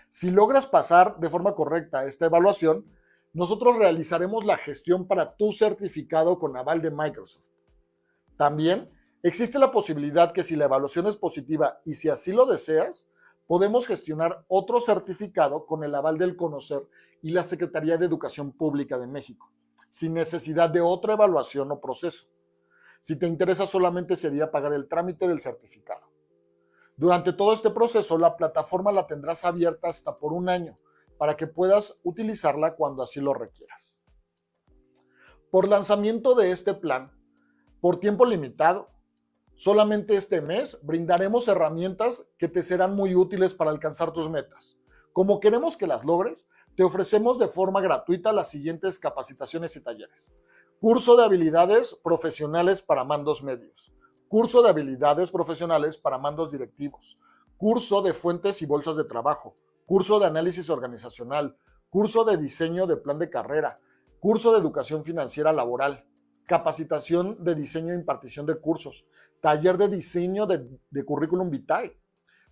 Si logras pasar de forma correcta esta evaluación, nosotros realizaremos la gestión para tu certificado con aval de Microsoft. También existe la posibilidad que si la evaluación es positiva y si así lo deseas, podemos gestionar otro certificado con el aval del CONOCER y la Secretaría de Educación Pública de México, sin necesidad de otra evaluación o proceso. Si te interesa, solamente sería pagar el trámite del certificado. Durante todo este proceso, la plataforma la tendrás abierta hasta por 1 año, para que puedas utilizarla cuando así lo requieras. Por lanzamiento de este plan, por tiempo limitado. Solamente este mes brindaremos herramientas que te serán muy útiles para alcanzar tus metas. Como queremos que las logres, te ofrecemos de forma gratuita las siguientes capacitaciones y talleres. Curso de habilidades profesionales para mandos medios. Curso de habilidades profesionales para mandos directivos. Curso de fuentes y bolsas de trabajo. Curso de análisis organizacional. Curso de diseño de plan de carrera. Curso de educación financiera laboral. Capacitación de diseño e impartición de cursos. Taller de diseño de currículum vitae.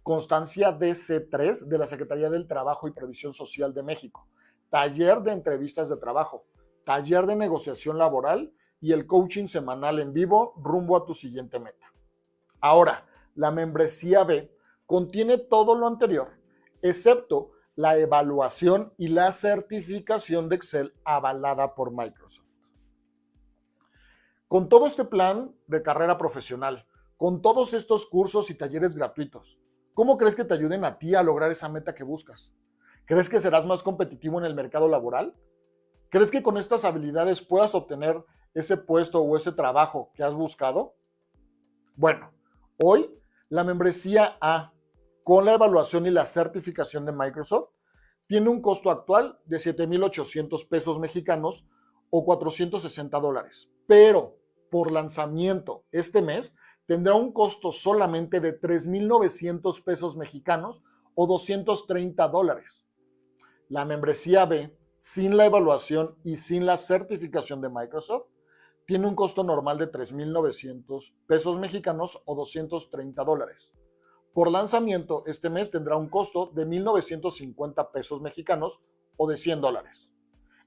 Constancia DC3 de la Secretaría del Trabajo y Previsión Social de México, taller de entrevistas de trabajo, taller de negociación laboral y el coaching semanal en vivo rumbo a tu siguiente meta. Ahora, la membresía B contiene todo lo anterior, excepto la evaluación y la certificación de Excel avalada por Microsoft. Con todo este plan de carrera profesional, con todos estos cursos y talleres gratuitos, ¿cómo crees que te ayuden a ti a lograr esa meta que buscas? ¿Crees que serás más competitivo en el mercado laboral? ¿Crees que con estas habilidades puedas obtener ese puesto o ese trabajo que has buscado? Bueno, hoy la membresía A, con la evaluación y la certificación de Microsoft, tiene un costo actual de 7,800 pesos mexicanos o $460, pero por lanzamiento este mes tendrá un costo solamente de 3,900 pesos mexicanos o $230. La membresía B, sin la evaluación y sin la certificación de Microsoft, tiene un costo normal de 3,900 pesos mexicanos o $230. Por lanzamiento, este mes tendrá un costo de 1,950 pesos mexicanos o de $100.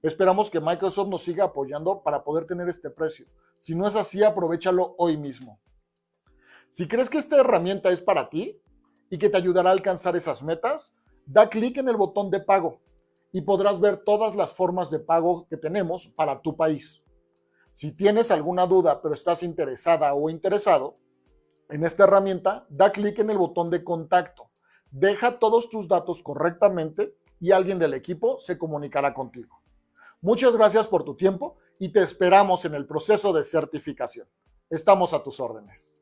Esperamos que Microsoft nos siga apoyando para poder tener este precio. Si no es así, aprovéchalo hoy mismo. Si crees que esta herramienta es para ti y que te ayudará a alcanzar esas metas, da clic en el botón de pago y podrás ver todas las formas de pago que tenemos para tu país. Si tienes alguna duda pero estás interesada o interesado en esta herramienta, da clic en el botón de contacto. Deja todos tus datos correctamente y alguien del equipo se comunicará contigo. Muchas gracias por tu tiempo y te esperamos en el proceso de certificación. Estamos a tus órdenes.